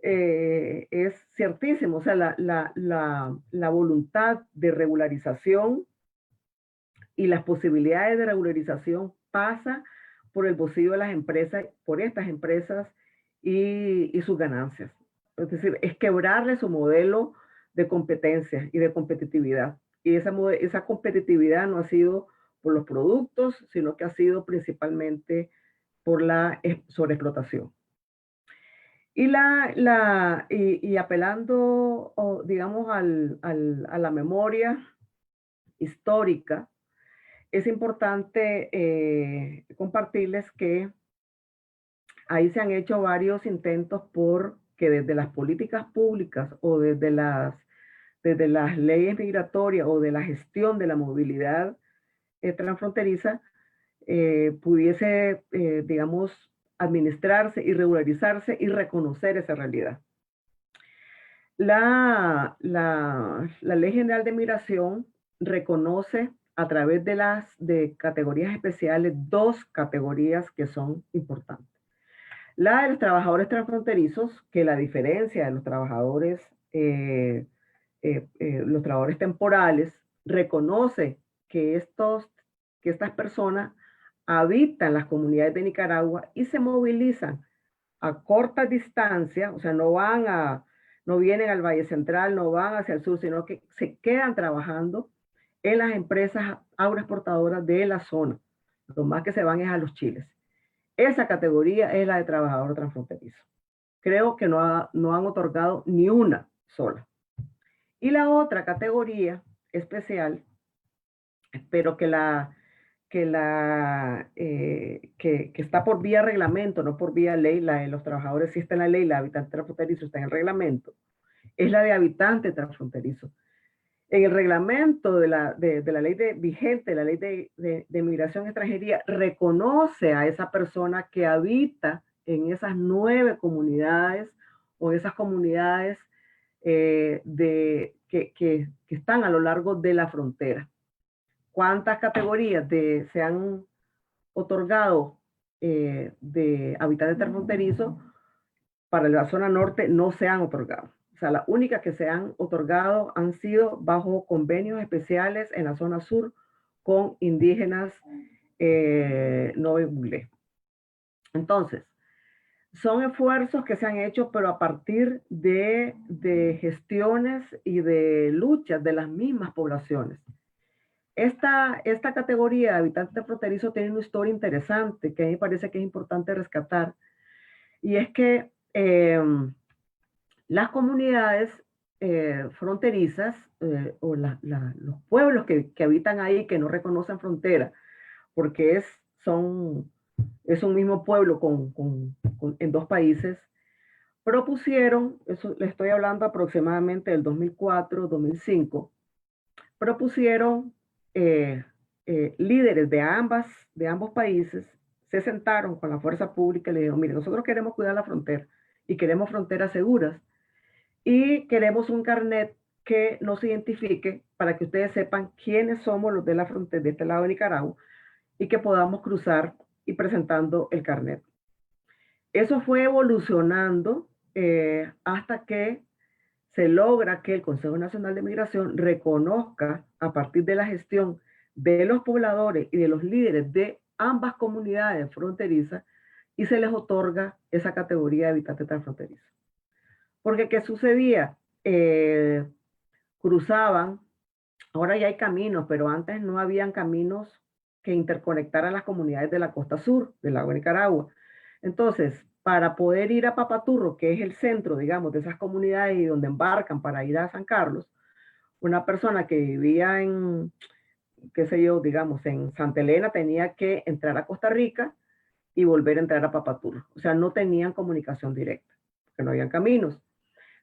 es ciertísimo. O sea, la voluntad de regularización y las posibilidades de regularización pasa por el bolsillo de las empresas, por estas empresas y sus ganancias. Es decir, es quebrarle su modelo de competencia y de competitividad. Y esa competitividad no ha sido por los productos, sino que ha sido principalmente por la sobreexplotación. Y apelando, digamos, a la memoria histórica, es importante compartirles que ahí se han hecho varios intentos por que desde las políticas públicas o desde las desde las leyes migratorias o de la gestión de la movilidad transfronteriza, pudiese, digamos, administrarse y regularizarse y reconocer esa realidad. La Ley General de Migración reconoce a través de las categorías especiales 2 categorías que son importantes. La de los trabajadores transfronterizos, que la diferencia de los trabajadores temporales, reconoce que estas personas habitan las comunidades de Nicaragua y se movilizan a corta distancia, o sea, no vienen al Valle Central, no van hacia el sur, sino que se quedan trabajando en las empresas agroexportadoras de la zona. Lo más que se van es a los chiles. Esa categoría es la de trabajador transfronterizo. Creo que no han otorgado ni una sola. Y la otra categoría especial, pero que está por vía reglamento, no por vía ley, la de los trabajadores sí está en la ley, la de habitante transfronterizo está en el reglamento, es la de habitante transfronterizo. En el reglamento de la ley vigente, la ley de migración y extranjería, reconoce a esa persona que habita en esas 9 comunidades o esas comunidades que están a lo largo de la frontera. ¿Cuántas categorías se han otorgado de habitantes transfronterizos? Para la zona norte no se han otorgado. O sea, las únicas que se han otorgado han sido bajo convenios especiales en la zona sur con indígenas Nove-Buglé. Entonces, son esfuerzos que se han hecho, pero a partir de gestiones y de luchas de las mismas poblaciones. Esta categoría de habitantes fronterizos tiene una historia interesante que a mí me parece que es importante rescatar, y es que las comunidades fronterizas o los pueblos que habitan ahí, que no reconocen frontera, porque es un mismo pueblo en 2 países, propusieron, eso le estoy hablando aproximadamente del 2004, 2005, propusieron líderes de ambos países, se sentaron con la fuerza pública y le dijeron, mire, nosotros queremos cuidar la frontera y queremos fronteras seguras y queremos un carnet que nos identifique para que ustedes sepan quiénes somos los de la frontera de este lado de Nicaragua y que podamos cruzar y presentando el carnet. Eso fue evolucionando hasta que se logra que el Consejo Nacional de Migración reconozca a partir de la gestión de los pobladores y de los líderes de ambas comunidades fronterizas y se les otorga esa categoría de habitante transfronterizo. Porque ¿qué sucedía? Cruzaban, ahora ya hay caminos, pero antes no habían caminos que interconectaran las comunidades de la costa sur del lago de Nicaragua. Entonces, para poder ir a Papaturro, que es el centro, digamos, de esas comunidades y donde embarcan para ir a San Carlos, una persona que vivía en, qué sé yo, digamos, en Santa Elena tenía que entrar a Costa Rica y volver a entrar a Papaturro. O sea, no tenían comunicación directa, porque no habían caminos.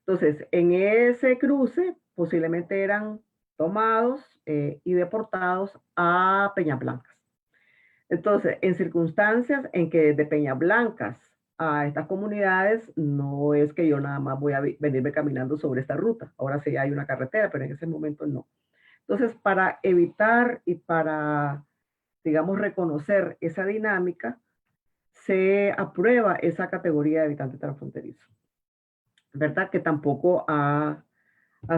Entonces, en ese cruce, posiblemente eran tomados y deportados a Peñas Blancas. Entonces, en circunstancias en que de Peñas Blancas a estas comunidades, no es que yo nada más voy a venirme caminando sobre esta ruta. Ahora sí hay una carretera, pero en ese momento no. Entonces, para evitar y para, digamos, reconocer esa dinámica, se aprueba esa categoría de habitante transfronterizo. ¿Verdad? Que tampoco ha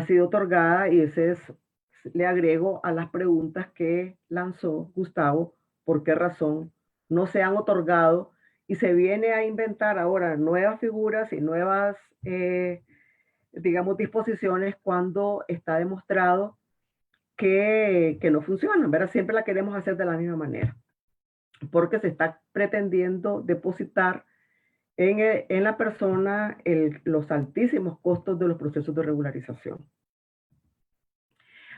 sido otorgada, y le agrego a las preguntas que lanzó Gustavo, ¿por qué razón no se han otorgado? Y se viene a inventar ahora nuevas figuras y nuevas, digamos, disposiciones cuando está demostrado que no funcionan, ¿verdad? Siempre la queremos hacer de la misma manera, porque se está pretendiendo depositar en la persona los altísimos costos de los procesos de regularización.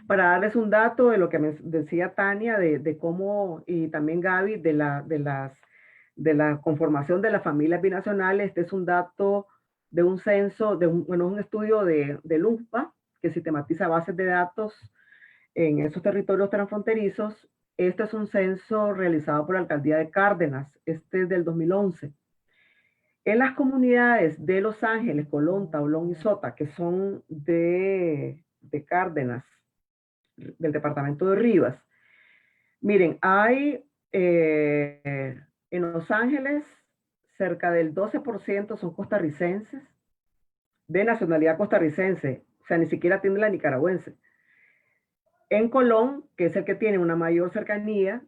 Para darles un dato de lo que me decía Tania, de cómo, y también Gaby, de la conformación de las familias binacionales, este es un dato de un censo, un estudio del UNFPA, que sistematiza bases de datos en esos territorios transfronterizos. Este es un censo realizado por la Alcaldía de Cárdenas, este es del 2011. En las comunidades de Los Ángeles, Colón, Tablón y Sota, que son de Cárdenas, del departamento de Rivas, miren, hay en Los Ángeles cerca del 12% son costarricenses, de nacionalidad costarricense, o sea, ni siquiera tiene la nicaragüense. En Colón, que es el que tiene una mayor cercanía,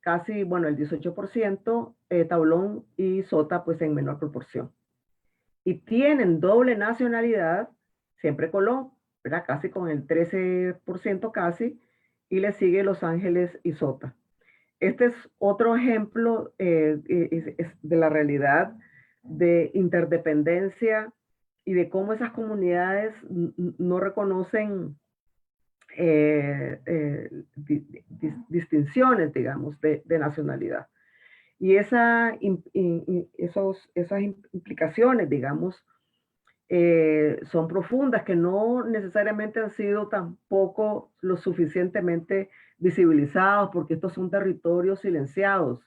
casi, bueno, el 18%, Tablón y Sota, pues en menor proporción. Y tienen doble nacionalidad, siempre Colón, ¿verdad? Casi con el 13% casi, y le sigue Los Ángeles y Sota. Este es otro ejemplo de la realidad de interdependencia y de cómo esas comunidades no reconocen distinciones, digamos, de nacionalidad. Y esas implicaciones, digamos, son profundas, que no necesariamente han sido tampoco lo suficientemente visibilizados, porque estos son territorios silenciados,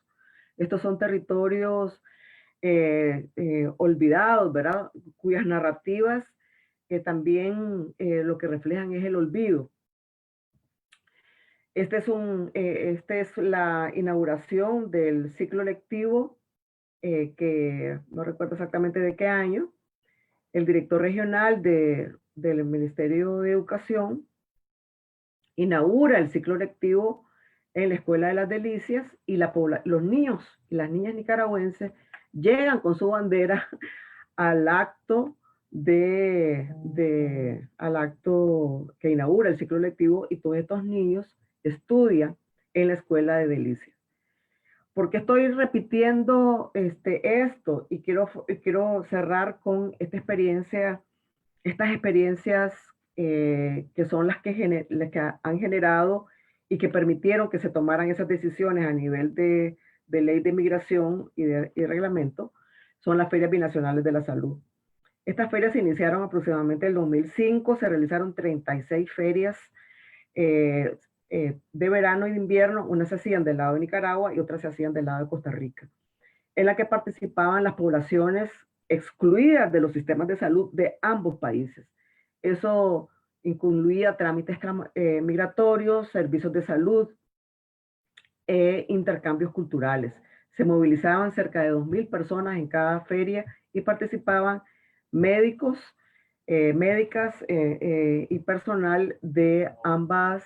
estos son territorios olvidados, ¿verdad? Cuyas narrativas también lo que reflejan es el olvido. Esta es la inauguración del ciclo lectivo, que no recuerdo exactamente de qué año. El director regional del Ministerio de Educación inaugura el ciclo lectivo en la Escuela de las Delicias, y los niños y las niñas nicaragüenses llegan con su bandera al acto al acto que inaugura el ciclo lectivo, y todos estos niños estudian en la Escuela de Delicias. ¿Por qué estoy repitiendo esto? Y quiero cerrar con estas experiencias que son las que han generado y que permitieron que se tomaran esas decisiones a nivel de ley de migración y reglamento, son las ferias binacionales de la salud. Estas ferias se iniciaron aproximadamente en el 2005, se realizaron 36 ferias de verano y de invierno, unas se hacían del lado de Nicaragua y otras se hacían del lado de Costa Rica, en la que participaban las poblaciones excluidas de los sistemas de salud de ambos países. Eso incluía trámites migratorios, servicios de salud e intercambios culturales. Se movilizaban cerca de 2.000 personas en cada feria y participaban médicos, médicas y personal de ambas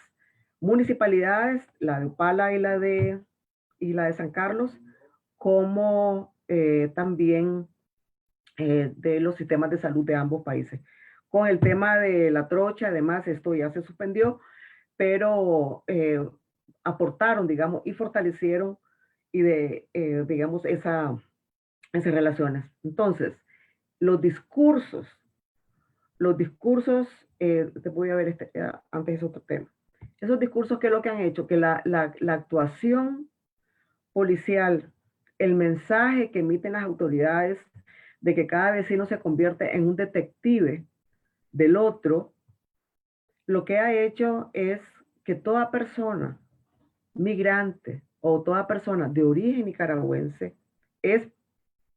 municipalidades, la de Upala y la de San Carlos, como también de los sistemas de salud de ambos países. Con el tema de la trocha, además, esto ya se suspendió, pero aportaron, digamos, y fortalecieron digamos, esas relaciones. Entonces, los discursos, te voy a ver antes es otro tema. Esos discursos, ¿qué es lo que han hecho? Que la actuación policial, el mensaje que emiten las autoridades de que cada vecino se convierte en un detective del otro, lo que ha hecho es que toda persona migrante o toda persona de origen nicaragüense es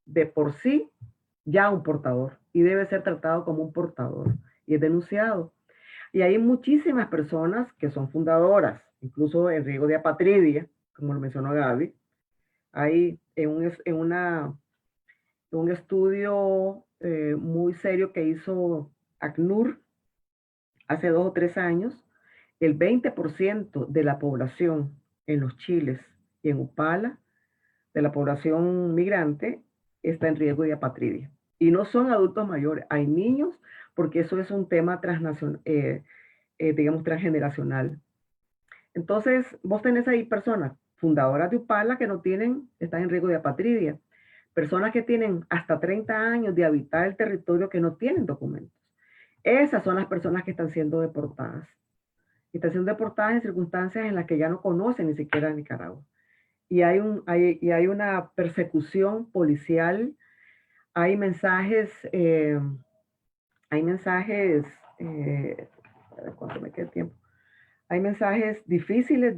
de por sí ya un portador y debe ser tratado como un portador y es denunciado. Y hay muchísimas personas que son fundadoras, incluso en riesgo de apatridia, como lo mencionó Gaby. Hay un estudio muy serio que hizo ACNUR hace 2 o 3 años, el 20% de la población en los Chiles y en Upala, de la población migrante, está en riesgo de apatridia. Y no son adultos mayores, hay niños, porque eso es un tema digamos, transgeneracional. Entonces, vos tenés ahí personas fundadoras de Upala que están en riesgo de apatridia. Personas que tienen hasta 30 años de habitar el territorio que no tienen documentos. Esas son las personas que están siendo deportadas. Y están siendo deportadas en circunstancias en las que ya no conocen ni siquiera Nicaragua. Y hay una persecución policial, hay mensajes a ver cuánto me queda el tiempo. Hay mensajes difíciles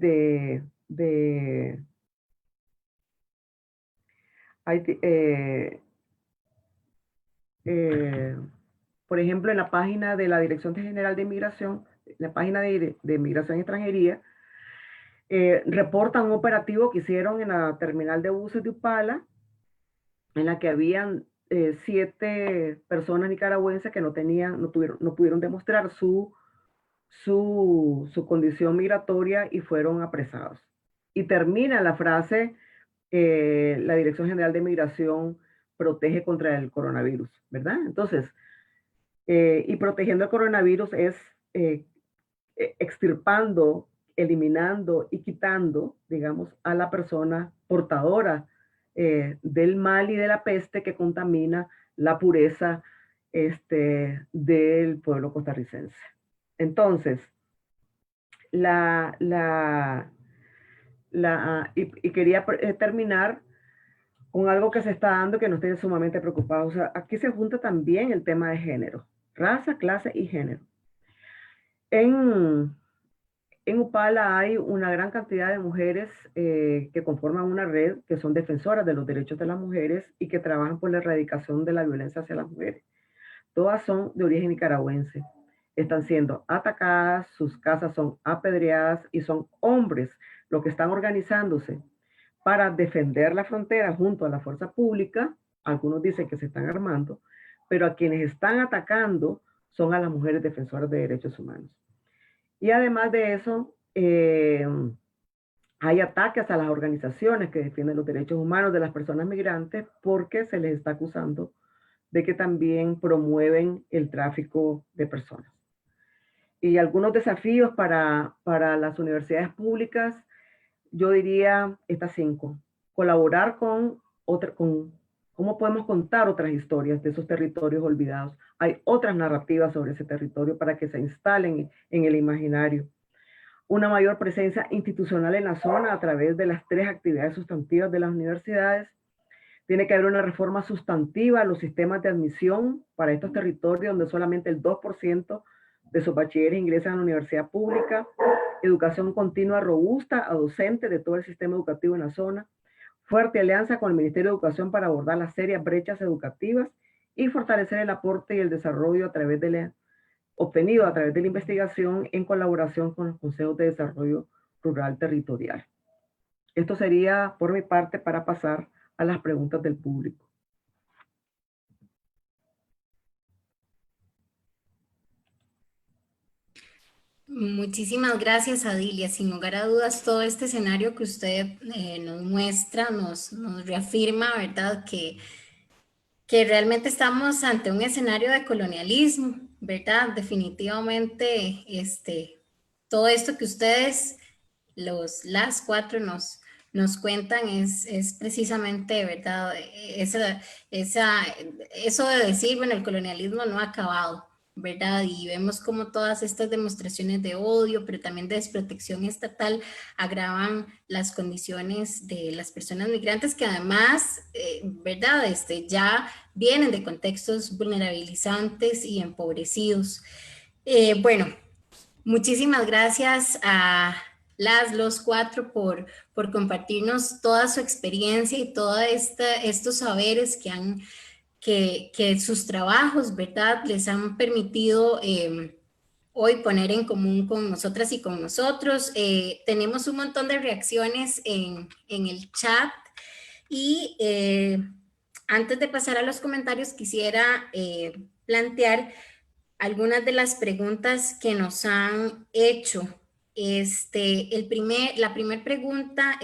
por ejemplo, en la página de la Dirección General de Inmigración, la página de Migración y Extranjería, reportan un operativo que hicieron en la terminal de buses de Upala, en la que habían 7 personas nicaragüenses que no pudieron demostrar su condición migratoria y fueron apresados. Y termina la frase, la Dirección General de Migración protege contra el coronavirus, ¿verdad? Entonces, y protegiendo el coronavirus es extirpando, eliminando y quitando, digamos, a la persona portadora del mal y de la peste que contamina la pureza del pueblo costarricense. Entonces, y quería terminar con algo que se está dando que nos tiene sumamente preocupados. O sea, aquí se junta también el tema de género, raza, clase y género. En Upala hay una gran cantidad de mujeres que conforman una red que son defensoras de los derechos de las mujeres y que trabajan por la erradicación de la violencia hacia las mujeres. Todas son de origen nicaragüense. Están siendo atacadas, sus casas son apedreadas y son hombres los que están organizándose para defender la frontera junto a la fuerza pública. Algunos dicen que se están armando, pero a quienes están atacando son a las mujeres defensoras de derechos humanos. Y además de eso, hay ataques a las organizaciones que defienden los derechos humanos de las personas migrantes porque se les está acusando de que también promueven el tráfico de personas. Y algunos desafíos para las universidades públicas, yo diría estas 5. Colaborar con cómo podemos contar otras historias de esos territorios olvidados. Hay otras narrativas sobre ese territorio para que se instalen en el imaginario. Una mayor presencia institucional en la zona a través de las 3 actividades sustantivas de las universidades. Tiene que haber una reforma sustantiva a los sistemas de admisión para estos territorios donde solamente el 2% de sus bachilleres ingresan a la universidad pública. Educación continua robusta a docentes de todo el sistema educativo en la zona. Fuerte alianza con el Ministerio de Educación para abordar las serias brechas educativas y fortalecer el aporte y el desarrollo obtenido a través de la investigación en colaboración con los consejos de desarrollo rural territorial. Esto sería por mi parte para pasar a las preguntas del público. Muchísimas gracias, Adilia. Sin lugar a dudas, todo este escenario que usted nos muestra, nos reafirma, ¿verdad?, que realmente estamos ante un escenario de colonialismo, ¿verdad? Definitivamente, todo esto que ustedes, las 4 nos cuentan es precisamente, ¿verdad? Eso de decir, bueno, el colonialismo no ha acabado, ¿verdad? Y vemos como todas estas demostraciones de odio, pero también de desprotección estatal, agravan las condiciones de las personas migrantes que además, ¿verdad? Ya vienen de contextos vulnerabilizantes y empobrecidos. Bueno, muchísimas gracias a los 4 por compartirnos toda su experiencia y todos estos saberes que sus trabajos, ¿verdad?, les han permitido hoy poner en común con nosotras y con nosotros. Tenemos un montón de reacciones en el chat y antes de pasar a los comentarios quisiera plantear algunas de las preguntas que nos han hecho. La primera pregunta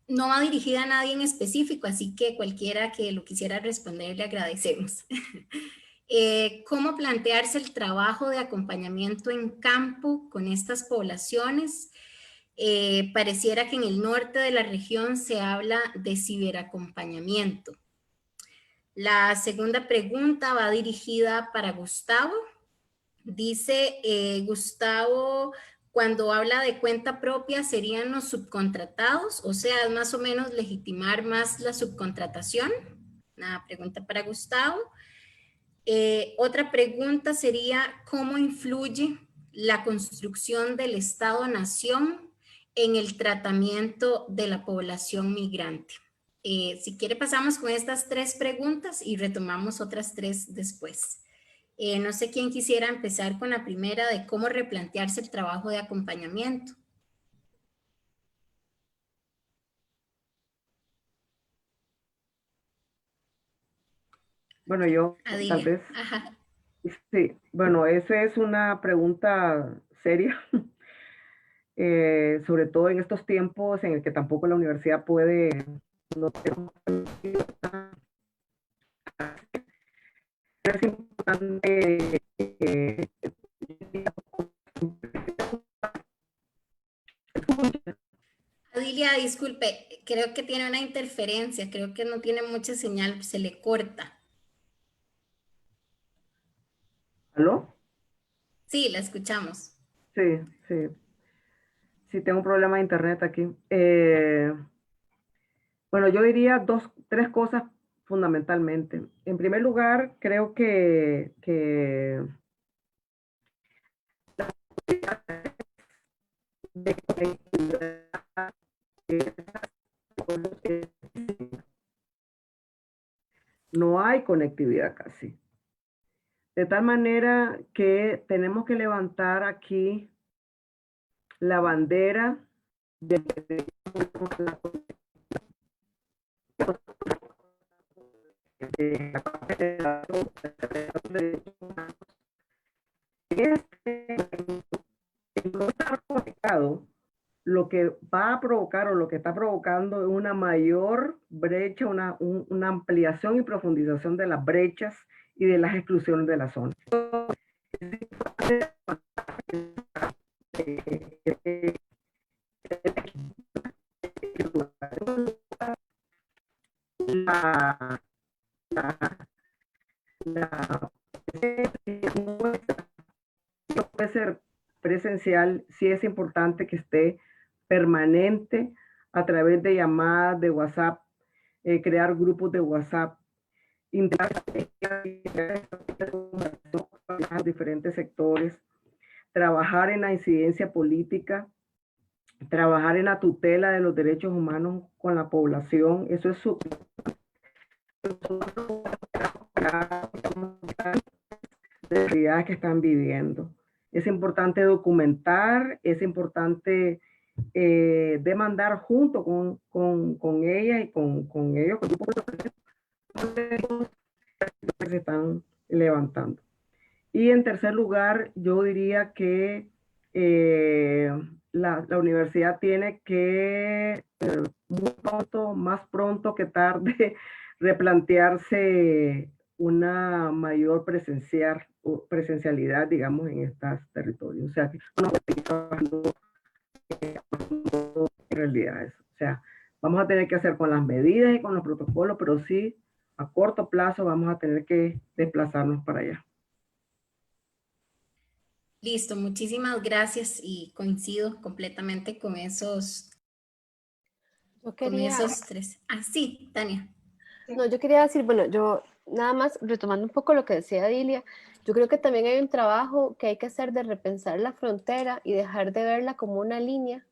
no va dirigida a nadie en específico, así que cualquiera que lo quisiera responder le agradecemos. ¿Cómo plantearse el trabajo de acompañamiento en campo con estas poblaciones? Pareciera que en el norte de la región se habla de ciberacompañamiento. La segunda pregunta va dirigida para Gustavo. Dice Gustavo, cuando habla de cuenta propia, ¿serían los subcontratados? O sea, es más o menos legitimar más la subcontratación. Una pregunta para Gustavo. Otra pregunta sería, ¿cómo influye la construcción del Estado-Nación en el tratamiento de la población migrante? Si quiere pasamos con estas 3 preguntas y retomamos otras 3 después. No sé quién quisiera empezar con la primera de cómo replantearse el trabajo de acompañamiento. Bueno, yo Adilia. tal vez, Ajá. sí, bueno, esa es una pregunta seria, sobre todo en estos tiempos en el que tampoco la universidad puede, no tenemos es importante Adilia, disculpe, creo que tiene una interferencia, creo que no tiene mucha señal, se le corta. ¿Aló? Sí, la escuchamos. Sí, sí, sí, tengo un problema de internet aquí. Bueno, yo diría 3 cosas fundamentalmente. En primer lugar, creo que de conectividad, no hay conectividad casi. De tal manera que tenemos que levantar aquí la bandera de no estar conectado, lo que va a provocar o lo que está provocando es una mayor brecha, una ampliación y profundización de las brechas y de las exclusiones de la zona. No puede ser presencial, sí es importante que esté permanente a través de llamadas de WhatsApp, crear grupos de WhatsApp, los diferentes sectores, trabajar en la incidencia política, trabajar en la tutela de los derechos humanos con la población, eso es súper de realidades que están viviendo. Es importante documentar, es importante demandar junto con ella y con ellos, con que se están levantando. Y en tercer lugar, yo diría que la universidad tiene que muy pronto, más pronto que tarde, replantearse una mayor presencialidad, digamos, en estos territorios. O sea, que no estamos trabajando en realidades. O sea, vamos a tener que hacer con las medidas y con los protocolos, pero sí, a corto plazo vamos a tener que desplazarnos para allá. Listo, muchísimas gracias y coincido completamente con esos, Yo quería, 3. Ah, sí, Tania. no, yo quería decir, bueno, yo nada más retomando un poco lo que decía Dilia, yo creo que también hay un trabajo que hay que hacer de repensar la frontera y dejar de verla como una línea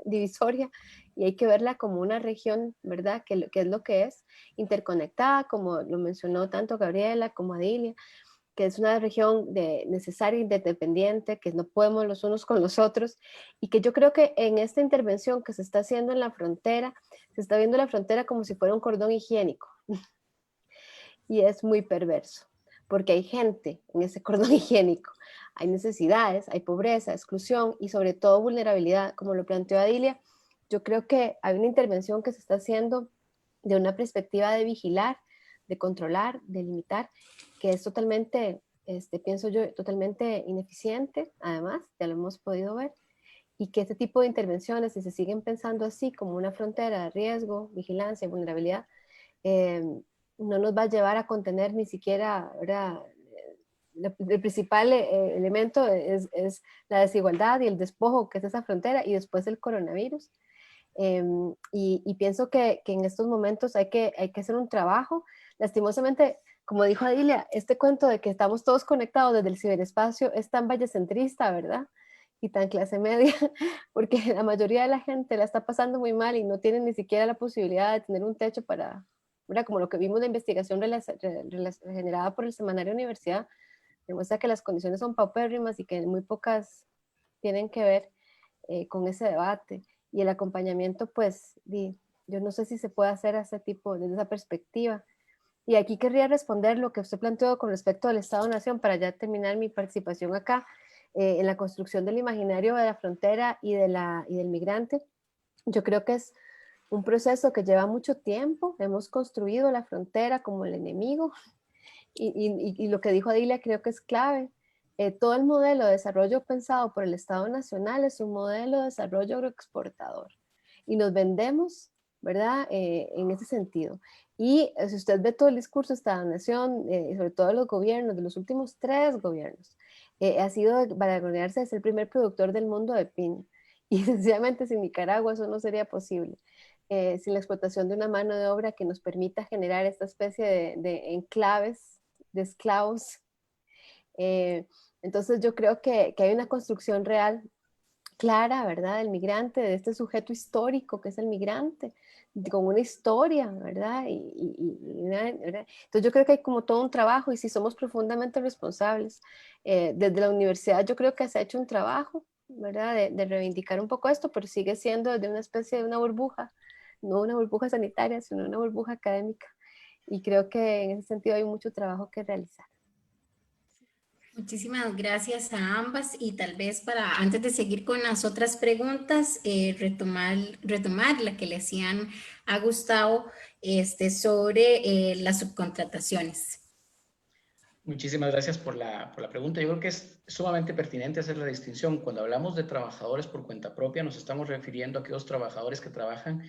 divisoria y hay que verla como una región, ¿verdad? Que es lo que es, interconectada, como lo mencionó tanto Gabriela como Adilia, que es una región necesaria e independiente, que no podemos los unos con los otros, y que yo creo que en esta intervención que se está haciendo en la frontera, se está viendo la frontera como si fuera un cordón higiénico, y es muy perverso, porque hay gente en ese cordón higiénico, hay necesidades, hay pobreza, exclusión y sobre todo vulnerabilidad, como lo planteó Adilia. Yo creo que hay una intervención que se está haciendo de una perspectiva de vigilar, de controlar, de limitar, que es totalmente, pienso yo, totalmente ineficiente, además, ya lo hemos podido ver, y que este tipo de intervenciones, si se siguen pensando así como una frontera de riesgo, vigilancia, vulnerabilidad, no nos va a llevar a contener ni siquiera, ¿verdad? El principal elemento es la desigualdad y el despojo que es esa frontera y después el coronavirus. Y pienso que en estos momentos hay que hacer un trabajo. Lastimosamente, como dijo Adilia, este cuento de que estamos todos conectados desde el ciberespacio es tan vallecentrista, ¿verdad? Y tan clase media, porque la mayoría de la gente la está pasando muy mal y no tiene ni siquiera la posibilidad de tener un techo para, ¿verdad? Como lo que vimos de investigación generada por el Semanario Universidad, demuestra que las condiciones son paupérrimas y que muy pocas tienen que ver con ese debate. Y el acompañamiento, pues, yo no sé si se puede hacer a ese tipo, desde esa perspectiva. Y aquí querría responder lo que usted planteó con respecto al Estado-Nación para ya terminar mi participación acá en la construcción del imaginario de la frontera y del migrante. Yo creo que es un proceso que lleva mucho tiempo. Hemos construido la frontera como el enemigo y lo que dijo Adilia creo que es clave. Todo el modelo de desarrollo pensado por el Estado Nacional es un modelo de desarrollo agroexportador y nos vendemos, ¿verdad? En ese sentido. Y si usted ve todo el discurso de Estado-Nación, sobre todo de los gobiernos, de los últimos 3 gobiernos, ha sido vanagloriarse de ser el primer productor del mundo de piña. Y sencillamente sin Nicaragua eso no sería posible. Sin la explotación de una mano de obra que nos permita generar esta especie de enclaves, de esclavos. Entonces yo creo que hay una construcción real clara, ¿verdad? Del migrante, de este sujeto histórico que es el migrante, con una historia, ¿verdad? ¿verdad? Entonces yo creo que hay como todo un trabajo y si somos profundamente responsables, desde la universidad yo creo que se ha hecho un trabajo, ¿verdad? De reivindicar un poco esto, pero sigue siendo de una especie de una burbuja, no una burbuja sanitaria, sino una burbuja académica. Y creo que en ese sentido hay mucho trabajo que realizar. Muchísimas gracias a ambas y tal vez para antes de seguir con las otras preguntas, retomar la que le hacían a Gustavo sobre las subcontrataciones. Muchísimas gracias por la pregunta. Yo creo que es sumamente pertinente hacer la distinción. Cuando hablamos de trabajadores por cuenta propia, nos estamos refiriendo a aquellos trabajadores que trabajan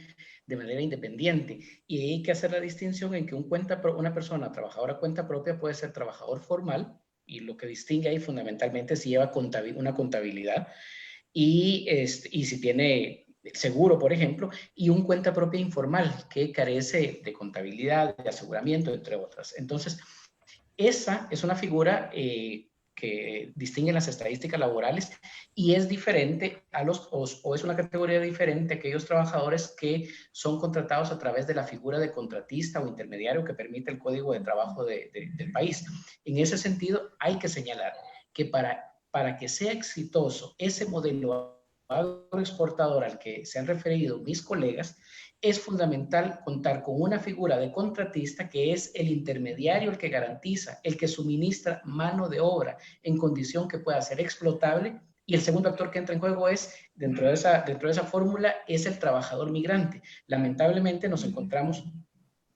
de manera independiente. Y hay que hacer la distinción en que una persona trabajadora cuenta propia puede ser trabajador formal, y lo que distingue ahí fundamentalmente es si lleva una contabilidad y si tiene seguro, por ejemplo, y un cuenta propia informal que carece de contabilidad, de aseguramiento, entre otras. Entonces, esa es una figura que distingue las estadísticas laborales y es diferente o es una categoría diferente a aquellos trabajadores que son contratados a través de la figura de contratista o intermediario que permite el Código de Trabajo del país. En ese sentido, hay que señalar que para que sea exitoso ese modelo agroexportador al que se han referido mis colegas, es fundamental contar con una figura de contratista que es el intermediario, el que garantiza, el que suministra mano de obra en condición que pueda ser explotable. Y el segundo actor que entra en juego es, dentro de esa fórmula, es el trabajador migrante. Lamentablemente nos encontramos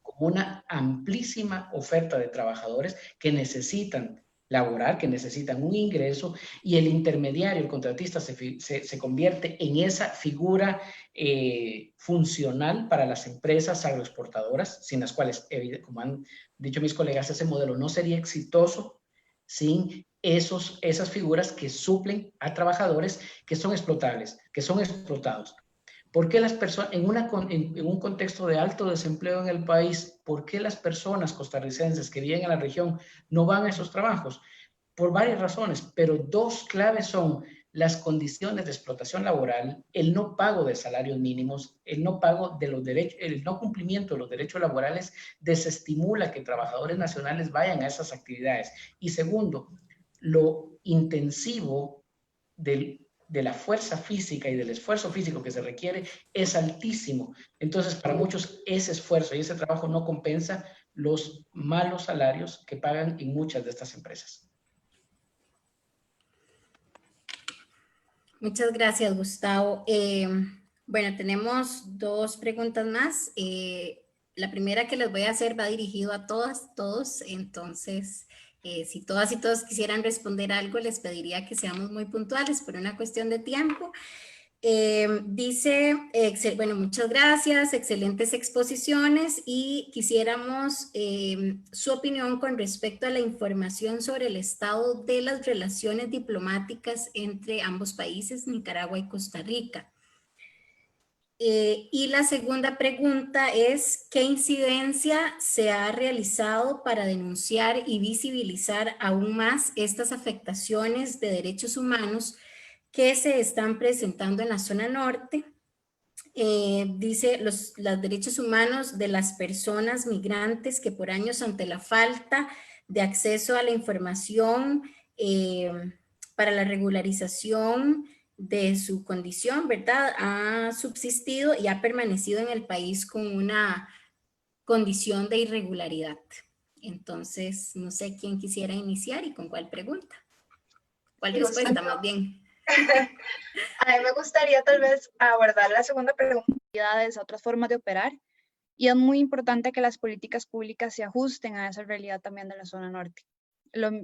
con una amplísima oferta de trabajadores que necesitan laborar, que necesitan un ingreso, y el intermediario, el contratista, se convierte en esa figura funcional para las empresas agroexportadoras, sin las cuales, como han dicho mis colegas, ese modelo no sería exitoso sin esas figuras que suplen a trabajadores que son explotables, que son explotados. ¿Por qué las personas, en un contexto de alto desempleo en el país, por qué las personas costarricenses que viven en la región no van a esos trabajos? Por varias razones, pero 2 claves son las condiciones de explotación laboral, el no pago de salarios mínimos, el no pago de los derechos, el no cumplimiento de los derechos laborales desestimula que trabajadores nacionales vayan a esas actividades. Y segundo, lo intensivo de la fuerza física y del esfuerzo físico que se requiere es altísimo. Entonces, para muchos ese esfuerzo y ese trabajo no compensa los malos salarios que pagan en muchas de estas empresas. Muchas gracias, Gustavo. Bueno, tenemos 2 preguntas más. La primera que les voy a hacer va dirigido a todos, entonces si todas y todos quisieran responder algo, les pediría que seamos muy puntuales por una cuestión de tiempo. Dice, bueno, muchas gracias, excelentes exposiciones y quisiéramos su opinión con respecto a la información sobre el estado de las relaciones diplomáticas entre ambos países, Nicaragua y Costa Rica. Y la segunda pregunta es, ¿qué incidencia se ha realizado para denunciar y visibilizar aún más estas afectaciones de derechos humanos que se están presentando en la zona norte? Dice los derechos humanos de las personas migrantes que por años ante la falta de acceso a la información para la regularización de su condición, ¿verdad? Ha subsistido y ha permanecido en el país con una condición de irregularidad. Entonces, no sé quién quisiera iniciar y con cuál pregunta. ¿Cuál respuesta más bien? A mí me gustaría tal vez abordar la segunda pregunta, otras formas de operar, y es muy importante que las políticas públicas se ajusten a esa realidad también de la zona norte.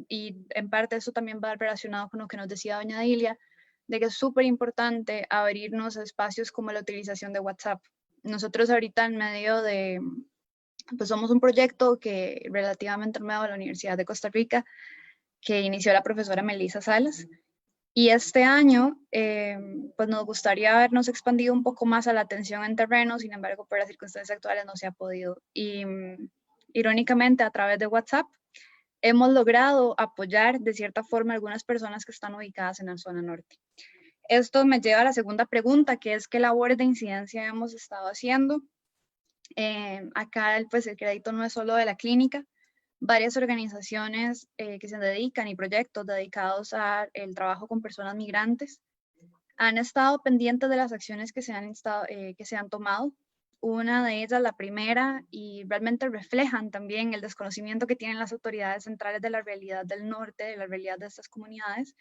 Y en parte eso también va relacionado con lo que nos decía doña Dilia, de que es súper importante abrirnos a espacios como la utilización de WhatsApp. Nosotros ahorita en medio de, pues somos un proyecto que relativamente nuevo de la Universidad de Costa Rica, que inició la profesora Melissa Salas, y este año, pues nos gustaría habernos expandido un poco más a la atención en terreno, sin embargo, por las circunstancias actuales no se ha podido. Y irónicamente, a través de WhatsApp, hemos logrado apoyar de cierta forma a algunas personas que están ubicadas en la zona norte. Esto me lleva a la segunda pregunta, que es qué labores de incidencia hemos estado haciendo. Acá, pues el crédito no es solo de la clínica. Varias organizaciones que se dedican y proyectos dedicados al trabajo con personas migrantes han estado pendientes de las acciones que se han tomado. Una de ellas, la primera, y realmente reflejan también el desconocimiento que tienen las autoridades centrales de la realidad del norte, de la realidad de estas comunidades,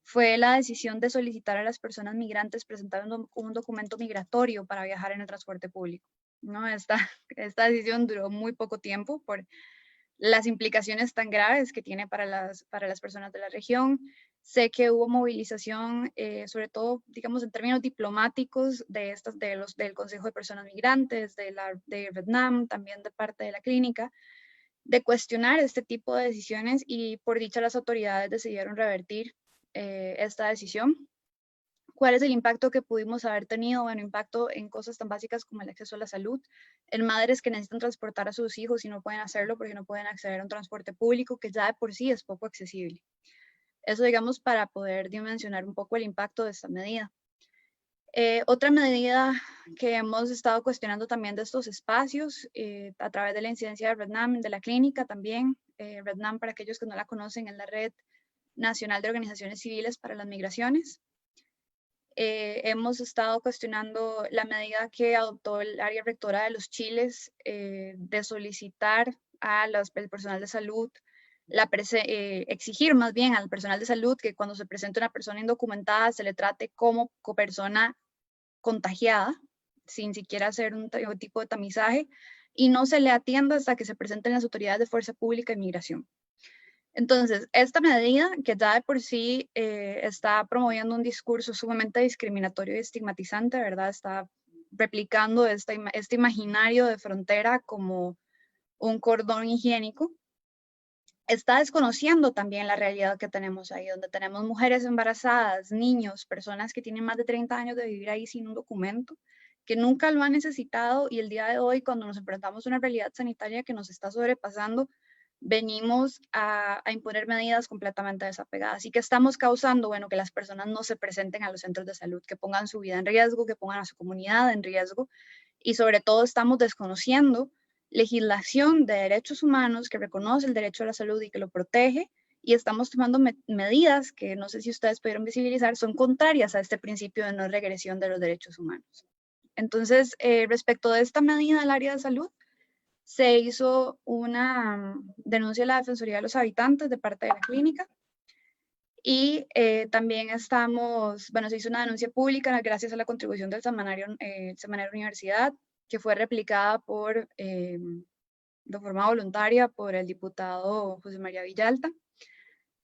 fue la decisión de solicitar a las personas migrantes presentar un documento migratorio para viajar en el transporte público, ¿no? Esta decisión duró muy poco tiempo por las implicaciones tan graves que tiene para las personas de la región. Sé que hubo movilización, sobre todo, digamos, en términos diplomáticos del Consejo de Personas Migrantes, de Vietnam, también de parte de la clínica, de cuestionar este tipo de decisiones, y por dicha las autoridades decidieron revertir esta decisión. ¿Cuál es el impacto que pudimos haber tenido? Bueno, impacto en cosas tan básicas como el acceso a la salud, en madres que necesitan transportar a sus hijos y no pueden hacerlo porque no pueden acceder a un transporte público que ya de por sí es poco accesible. Eso, digamos, para poder dimensionar un poco el impacto de esta medida. Otra medida que hemos estado cuestionando también de estos espacios, a través de la incidencia de RedNAM, de la clínica también. RedNAM, para aquellos que no la conocen, es la Red Nacional de Organizaciones Civiles para las Migraciones. Hemos estado cuestionando la medida que adoptó el área rectora de los Chiles de solicitar al personal de salud, exigir más bien al personal de salud que cuando se presente una persona indocumentada se le trate como persona contagiada, sin siquiera hacer un tipo de tamizaje, y no se le atienda hasta que se presenten las autoridades de Fuerza Pública y Migración. Entonces, esta medida, que ya de por sí está promoviendo un discurso sumamente discriminatorio y estigmatizante, ¿verdad? Está replicando este imaginario de frontera como un cordón higiénico. Está desconociendo también la realidad que tenemos ahí, donde tenemos mujeres embarazadas, niños, personas que tienen más de 30 años de vivir ahí sin un documento, que nunca lo han necesitado, y el día de hoy, cuando nos enfrentamos a una realidad sanitaria que nos está sobrepasando, venimos a imponer medidas completamente desapegadas, y que estamos causando, bueno, que las personas no se presenten a los centros de salud, que pongan su vida en riesgo, que pongan a su comunidad en riesgo, y sobre todo estamos desconociendo legislación de derechos humanos que reconoce el derecho a la salud y que lo protege, y estamos tomando medidas que no sé si ustedes pudieron visibilizar, son contrarias a este principio de no regresión de los derechos humanos. Entonces, respecto de esta medida del área de salud, se hizo una denuncia a la Defensoría de los Habitantes de parte de la clínica, y también se hizo una denuncia pública gracias a la contribución del semanario Universidad, que fue replicada de forma voluntaria por el diputado José María Villalta.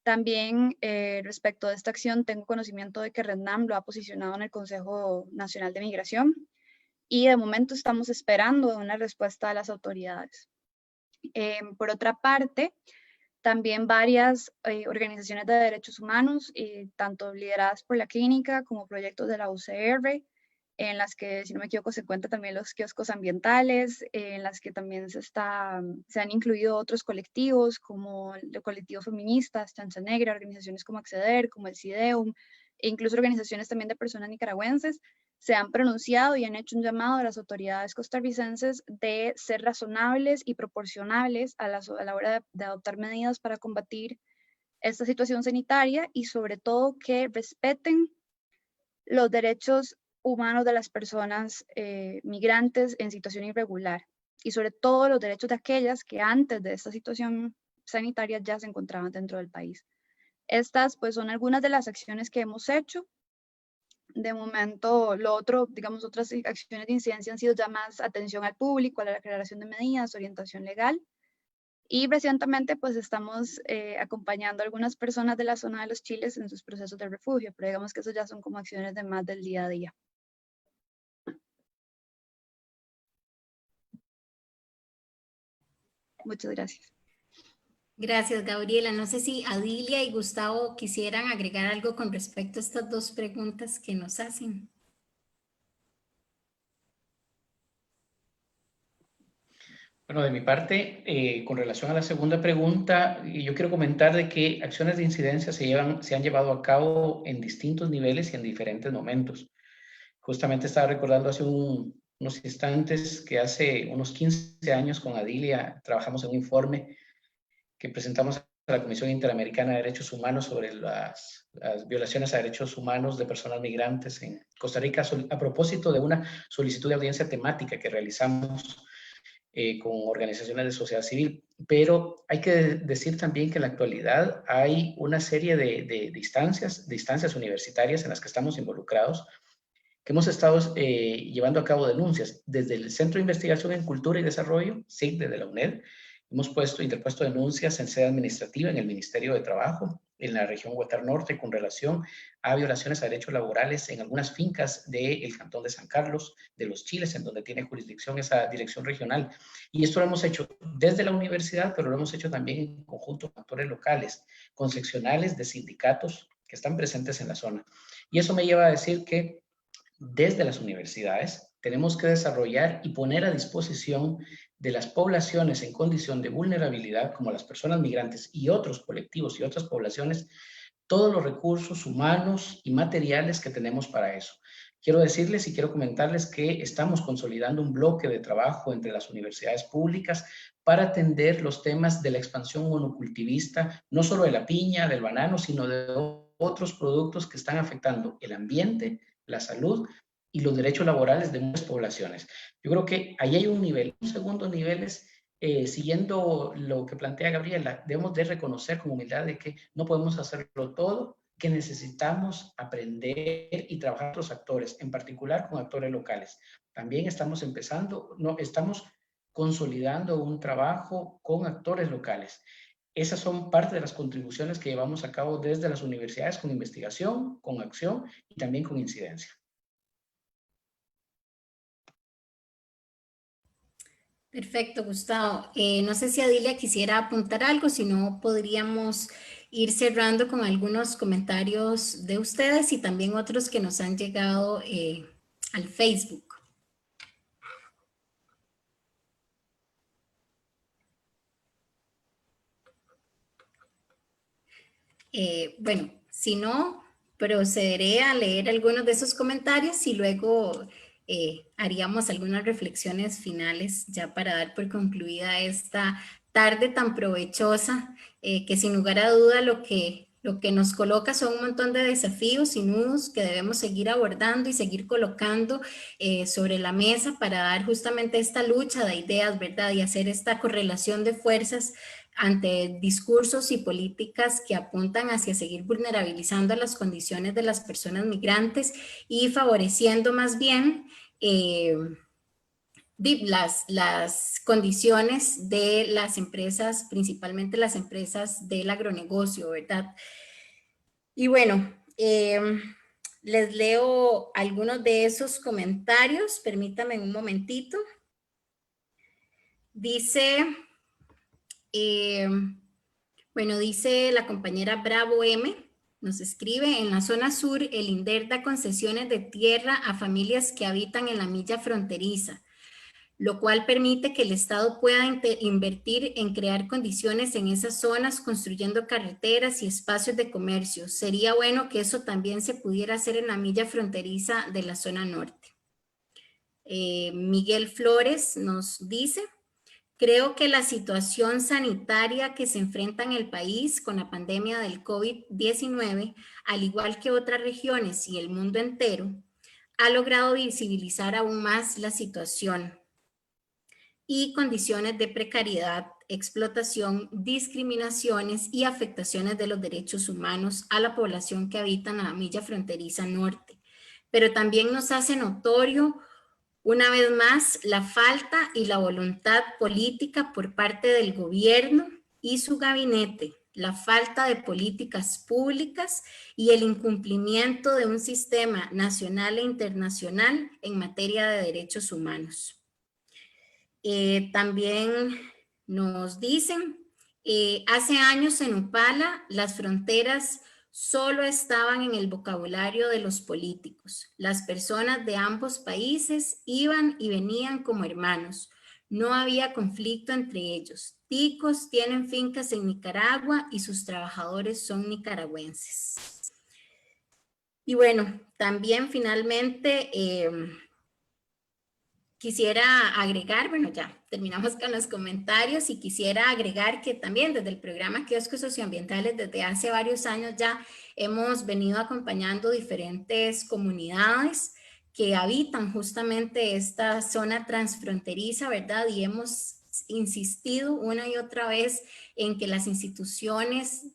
También respecto de esta acción tengo conocimiento de que RedNAM lo ha posicionado en el Consejo Nacional de Migración, y de momento estamos esperando una respuesta de las autoridades. Por otra parte, también varias organizaciones de derechos humanos, tanto lideradas por la clínica como proyectos de la UCR, en las que, si no me equivoco, se cuentan también los kioscos ambientales, en las que también se han incluido otros colectivos, como el colectivo feministas, Chancha Negra, organizaciones como Acceder, como el CIDEUM, e incluso organizaciones también de personas nicaragüenses, se han pronunciado y han hecho un llamado a las autoridades costarricenses de ser razonables y proporcionables a la hora de adoptar medidas para combatir esta situación sanitaria, y sobre todo que respeten los derechos humanos de las personas migrantes en situación irregular, y sobre todo los derechos de aquellas que antes de esta situación sanitaria ya se encontraban dentro del país. Estas pues son algunas de las acciones que hemos hecho. De momento, lo otro, digamos, otras acciones de incidencia han sido ya más atención al público, a la declaración de medidas, orientación legal. Y recientemente pues estamos acompañando a algunas personas de la zona de los Chiles en sus procesos de refugio, pero digamos que eso ya son como acciones de más del día a día. Muchas gracias. Gracias, Gabriela. No sé si Adilia y Gustavo quisieran agregar algo con respecto a estas dos preguntas que nos hacen. Bueno, de mi parte, con relación a la segunda pregunta, yo quiero comentar de que acciones de incidencia se han llevado a cabo en distintos niveles y en diferentes momentos. Justamente estaba recordando hace unos instantes que hace unos 15 años con Adilia trabajamos en un informe que presentamos a la Comisión Interamericana de Derechos Humanos sobre las violaciones a derechos humanos de personas migrantes en Costa Rica, a propósito de una solicitud de audiencia temática que realizamos con organizaciones de sociedad civil. Pero hay que decir también que en la actualidad hay una serie de instancias universitarias en las que estamos involucrados, que hemos estado llevando a cabo denuncias desde el Centro de Investigación en Cultura y Desarrollo, SIC, desde la UNED. Hemos interpuesto denuncias en sede administrativa en el Ministerio de Trabajo, en la región Huetar Norte, con relación a violaciones a derechos laborales en algunas fincas del Cantón de San Carlos, de los Chiles, en donde tiene jurisdicción esa dirección regional. Y esto lo hemos hecho desde la universidad, pero lo hemos hecho también en conjunto con actores locales, con seccionales de sindicatos que están presentes en la zona. Y eso me lleva a decir que desde las universidades tenemos que desarrollar y poner a disposición de las poblaciones en condición de vulnerabilidad, como las personas migrantes y otros colectivos y otras poblaciones, todos los recursos humanos y materiales que tenemos para eso. Quiero decirles y quiero comentarles que estamos consolidando un bloque de trabajo entre las universidades públicas para atender los temas de la expansión monocultivista, no solo de la piña, del banano, sino de otros productos que están afectando el ambiente, la salud y los derechos laborales de muchas poblaciones. Yo creo que ahí hay un nivel. Un segundo nivel es, siguiendo lo que plantea Gabriela, debemos de reconocer con humildad de que no podemos hacerlo todo, que necesitamos aprender y trabajar con los actores, en particular con actores locales. También estamos estamos consolidando un trabajo con actores locales. Esas son parte de las contribuciones que llevamos a cabo desde las universidades, con investigación, con acción y también con incidencia. Perfecto, Gustavo. No sé si Adilia quisiera apuntar algo, si no podríamos ir cerrando con algunos comentarios de ustedes y también otros que nos han llegado al Facebook. Bueno, si no, procederé a leer algunos de esos comentarios y luego haríamos algunas reflexiones finales ya para dar por concluida esta tarde tan provechosa, que sin lugar a duda lo que nos coloca son un montón de desafíos y nudos que debemos seguir abordando y seguir colocando sobre la mesa para dar justamente esta lucha de ideas, ¿verdad? Y hacer esta correlación de fuerzas ante discursos y políticas que apuntan hacia seguir vulnerabilizando las condiciones de las personas migrantes y favoreciendo más bien las condiciones de las empresas, principalmente las empresas del agronegocio, ¿verdad? Y bueno, les leo algunos de esos comentarios, permítanme un momentito. Dice... bueno, dice la compañera Bravo M, nos escribe: en la zona sur, el INDER da concesiones de tierra a familias que habitan en la milla fronteriza, lo cual permite que el Estado pueda invertir en crear condiciones en esas zonas, construyendo carreteras y espacios de comercio. Sería bueno que eso también se pudiera hacer en la milla fronteriza de la zona norte. Miguel Flores nos dice: creo que la situación sanitaria que se enfrenta en el país con la pandemia del COVID-19, al igual que otras regiones y el mundo entero, ha logrado visibilizar aún más la situación y condiciones de precariedad, explotación, discriminaciones y afectaciones de los derechos humanos a la población que habita en la milla fronteriza norte. Pero también nos hace notorio, una vez más, la falta y la voluntad política por parte del gobierno y su gabinete, la falta de políticas públicas y el incumplimiento de un sistema nacional e internacional en materia de derechos humanos. También nos dicen, hace años en Upala las fronteras solo estaban en el vocabulario de los políticos. Las personas de ambos países iban y venían como hermanos. No había conflicto entre ellos. Ticos tienen fincas en Nicaragua y sus trabajadores son nicaragüenses. Y bueno, también finalmente quisiera agregar, bueno, ya terminamos con los comentarios, y quisiera agregar que también desde el programa Kioscos Socioambientales, desde hace varios años ya hemos venido acompañando diferentes comunidades que habitan justamente esta zona transfronteriza, ¿verdad? Y hemos insistido una y otra vez en que las instituciones,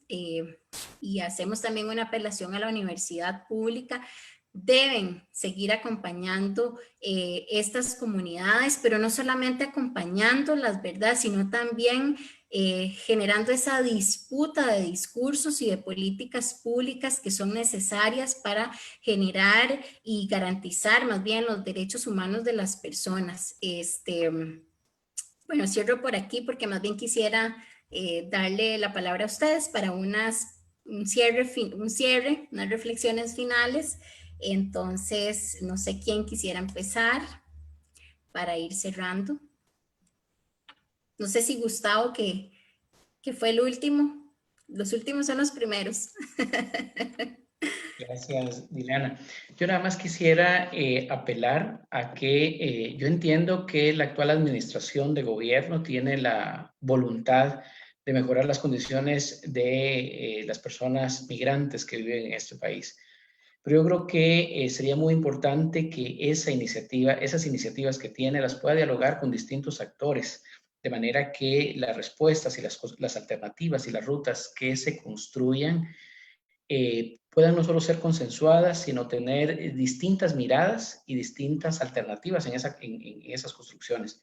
y hacemos también una apelación a la universidad pública, deben seguir acompañando estas comunidades, pero no solamente acompañándolas, ¿verdad? Sino también generando esa disputa de discursos y de políticas públicas que son necesarias para generar y garantizar más bien los derechos humanos de las personas. Bueno, cierro por aquí porque más bien quisiera darle la palabra a ustedes para un cierre, unas reflexiones finales. Entonces, no sé quién quisiera empezar para ir cerrando. No sé si Gustavo, que fue el último. Los últimos son los primeros. Gracias, Dileana. Yo nada más quisiera apelar a que yo entiendo que la actual administración de gobierno tiene la voluntad de mejorar las condiciones de las personas migrantes que viven en este país. Pero yo creo que sería muy importante que esas iniciativas que tiene las pueda dialogar con distintos actores, de manera que las respuestas y las alternativas y las rutas que se construyan puedan no solo ser consensuadas, sino tener distintas miradas y distintas alternativas en esas construcciones.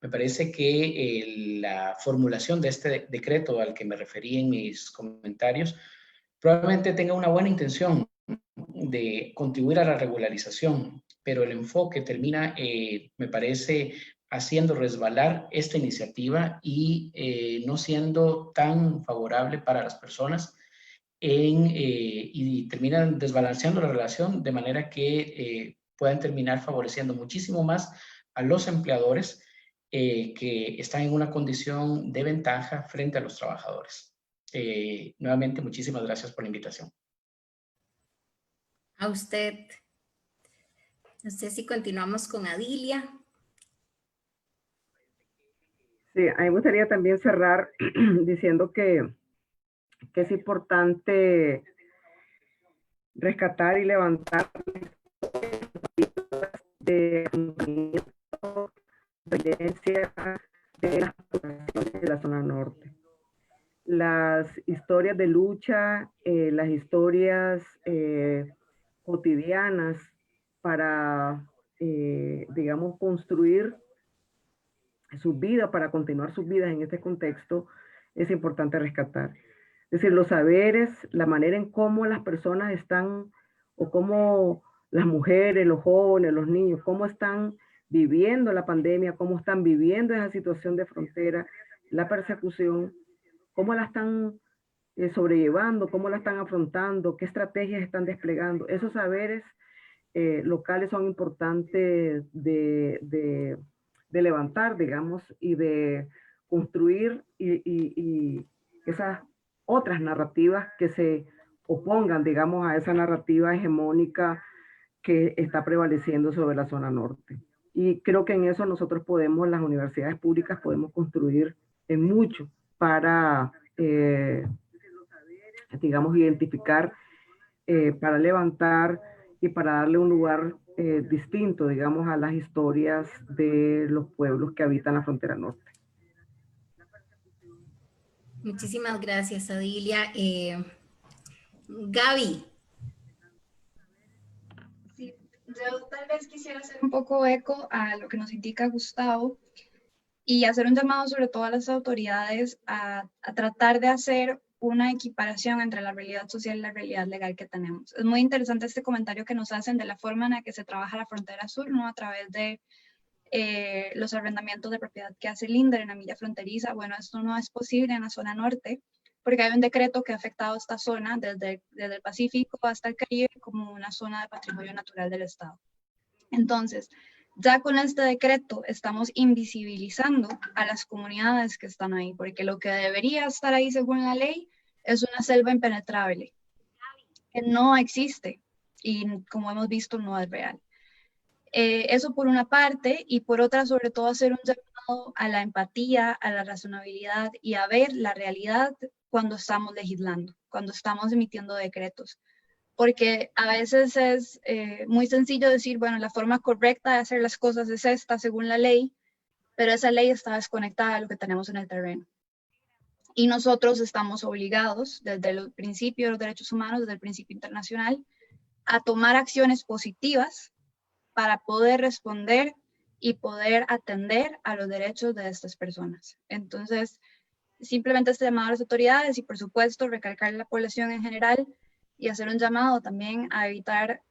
Me parece que la formulación de este decreto al que me referí en mis comentarios probablemente tenga una buena intención de contribuir a la regularización, pero el enfoque termina, me parece, haciendo resbalar esta iniciativa y no siendo tan favorable para las personas y terminan desbalanceando la relación de manera que puedan terminar favoreciendo muchísimo más a los empleadores que están en una condición de ventaja frente a los trabajadores. Nuevamente, muchísimas gracias por la invitación. A usted. No sé si continuamos con Adilia. Sí, a mí me gustaría también cerrar diciendo que es importante rescatar y levantar de violencia de las poblaciones de la zona norte. Las historias de lucha, las historias cotidianas para, digamos, construir sus vidas, para continuar sus vidas en este contexto, es importante rescatar. Es decir, los saberes, la manera en cómo las personas están, o cómo las mujeres, los jóvenes, los niños, cómo están viviendo la pandemia, cómo están viviendo esa situación de frontera, la persecución, cómo la están sobrellevando, cómo la están afrontando, qué estrategias están desplegando. Esos saberes locales son importantes de levantar, digamos, y de construir y esas otras narrativas que se opongan, digamos, a esa narrativa hegemónica que está prevaleciendo sobre la zona norte. Y creo que en eso nosotros podemos, las universidades públicas, podemos construir en mucho para, digamos, identificar, para levantar y para darle un lugar distinto, digamos, a las historias de los pueblos que habitan la frontera norte. Muchísimas gracias, Adilia. Gaby. Sí, yo tal vez quisiera hacer un poco eco a lo que nos indica Gustavo y hacer un llamado sobre todo a las autoridades a tratar de hacer una equiparación entre la realidad social y la realidad legal que tenemos. Es muy interesante este comentario que nos hacen de la forma en la que se trabaja la frontera sur, ¿no? A través de los arrendamientos de propiedad que hace el INDER en la milla fronteriza. Bueno, esto no es posible en la zona norte, porque hay un decreto que ha afectado esta zona desde el Pacífico hasta el Caribe como una zona de patrimonio natural del Estado. Entonces, ya con este decreto estamos invisibilizando a las comunidades que están ahí, porque lo que debería estar ahí según la ley es una selva impenetrable, que no existe y como hemos visto no es real. Eso por una parte, y por otra sobre todo hacer un llamado a la empatía, a la razonabilidad y a ver la realidad cuando estamos legislando, cuando estamos emitiendo decretos. Porque a veces es muy sencillo decir, bueno, la forma correcta de hacer las cosas es esta según la ley, pero esa ley está desconectada de lo que tenemos en el terreno. Y nosotros estamos obligados, desde el principio de los derechos humanos, desde el principio internacional, a tomar acciones positivas para poder responder y poder atender a los derechos de estas personas. Entonces, simplemente este llamado a las autoridades y, por supuesto, recalcar a la población en general y hacer un llamado también a evitar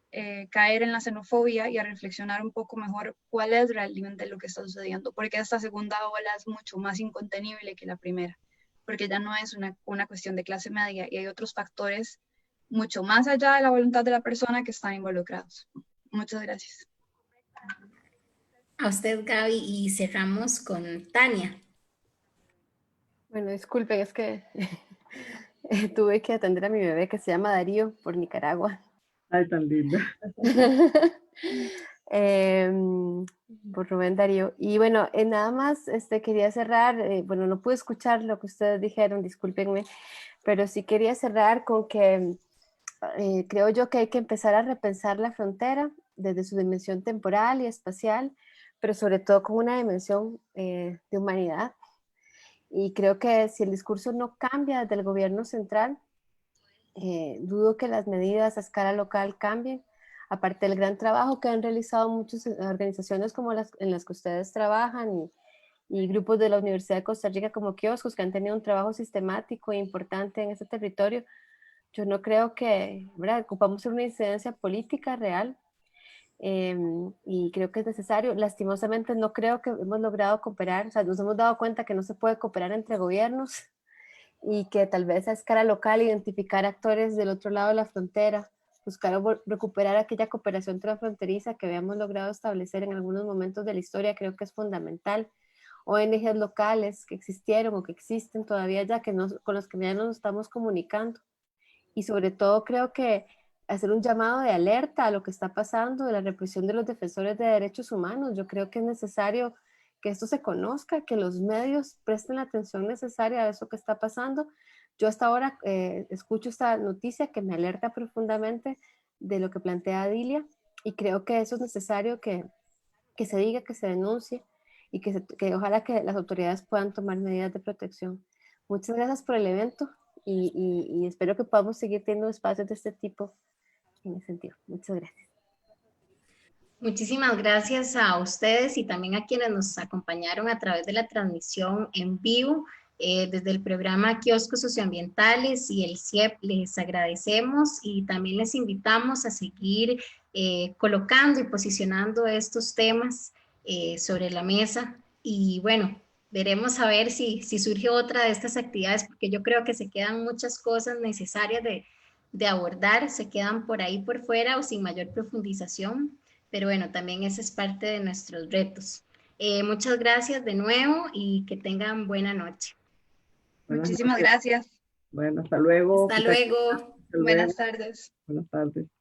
caer en la xenofobia y a reflexionar un poco mejor cuál es realmente lo que está sucediendo, porque esta segunda ola es mucho más incontenible que la primera, porque ya no es una cuestión de clase media y hay otros factores mucho más allá de la voluntad de la persona que están involucrados. Muchas gracias. A usted, Gaby, y cerramos con Tania. Bueno, disculpen, es que tuve que atender a mi bebé que se llama Darío por Nicaragua. Ay, tan linda. Por Rubén Darío. Y bueno, nada más quería cerrar, bueno, no pude escuchar lo que ustedes dijeron, discúlpenme, pero sí quería cerrar con que creo yo que hay que empezar a repensar la frontera desde su dimensión temporal y espacial, pero sobre todo con una dimensión de humanidad. Y creo que si el discurso no cambia desde el gobierno central, dudo que las medidas a escala local cambien, aparte del gran trabajo que han realizado muchas organizaciones como en las que ustedes trabajan y grupos de la Universidad de Costa Rica como Kioscos, que han tenido un trabajo sistemático e importante en este territorio. Yo no creo que, ¿verdad?, ocupamos una incidencia política real, y creo que es necesario. Lastimosamente no creo que hemos logrado cooperar, o sea, nos hemos dado cuenta que no se puede cooperar entre gobiernos y que tal vez a escala local identificar actores del otro lado de la frontera, buscar recuperar aquella cooperación transfronteriza que habíamos logrado establecer en algunos momentos de la historia, creo que es fundamental. ONGs locales que existieron o que existen todavía ya, con los que ya nos estamos comunicando. Y sobre todo creo que hacer un llamado de alerta a lo que está pasando, de la represión de los defensores de derechos humanos. Yo creo que es necesario que esto se conozca, que los medios presten la atención necesaria a eso que está pasando. Yo hasta ahora escucho esta noticia que me alerta profundamente de lo que plantea Adilia, y creo que eso es necesario que se diga, que se denuncie, y que ojalá que las autoridades puedan tomar medidas de protección. Muchas gracias por el evento y espero que podamos seguir teniendo espacios de este tipo en ese sentido. Muchas gracias. Muchísimas gracias a ustedes y también a quienes nos acompañaron a través de la transmisión en vivo desde el programa Kioscos Socioambientales y el CIEP. Les agradecemos y también les invitamos a seguir colocando y posicionando estos temas sobre la mesa. Y bueno, veremos a ver si surge otra de estas actividades, porque yo creo que se quedan muchas cosas necesarias de abordar, se quedan por ahí por fuera o sin mayor profundización, pero bueno, también esa es parte de nuestros retos. Muchas gracias de nuevo y que tengan buena noche. Buenas Muchísimas noches. gracias. Bueno, hasta luego. Hasta luego. Hasta luego. Buenas tardes. Buenas tardes.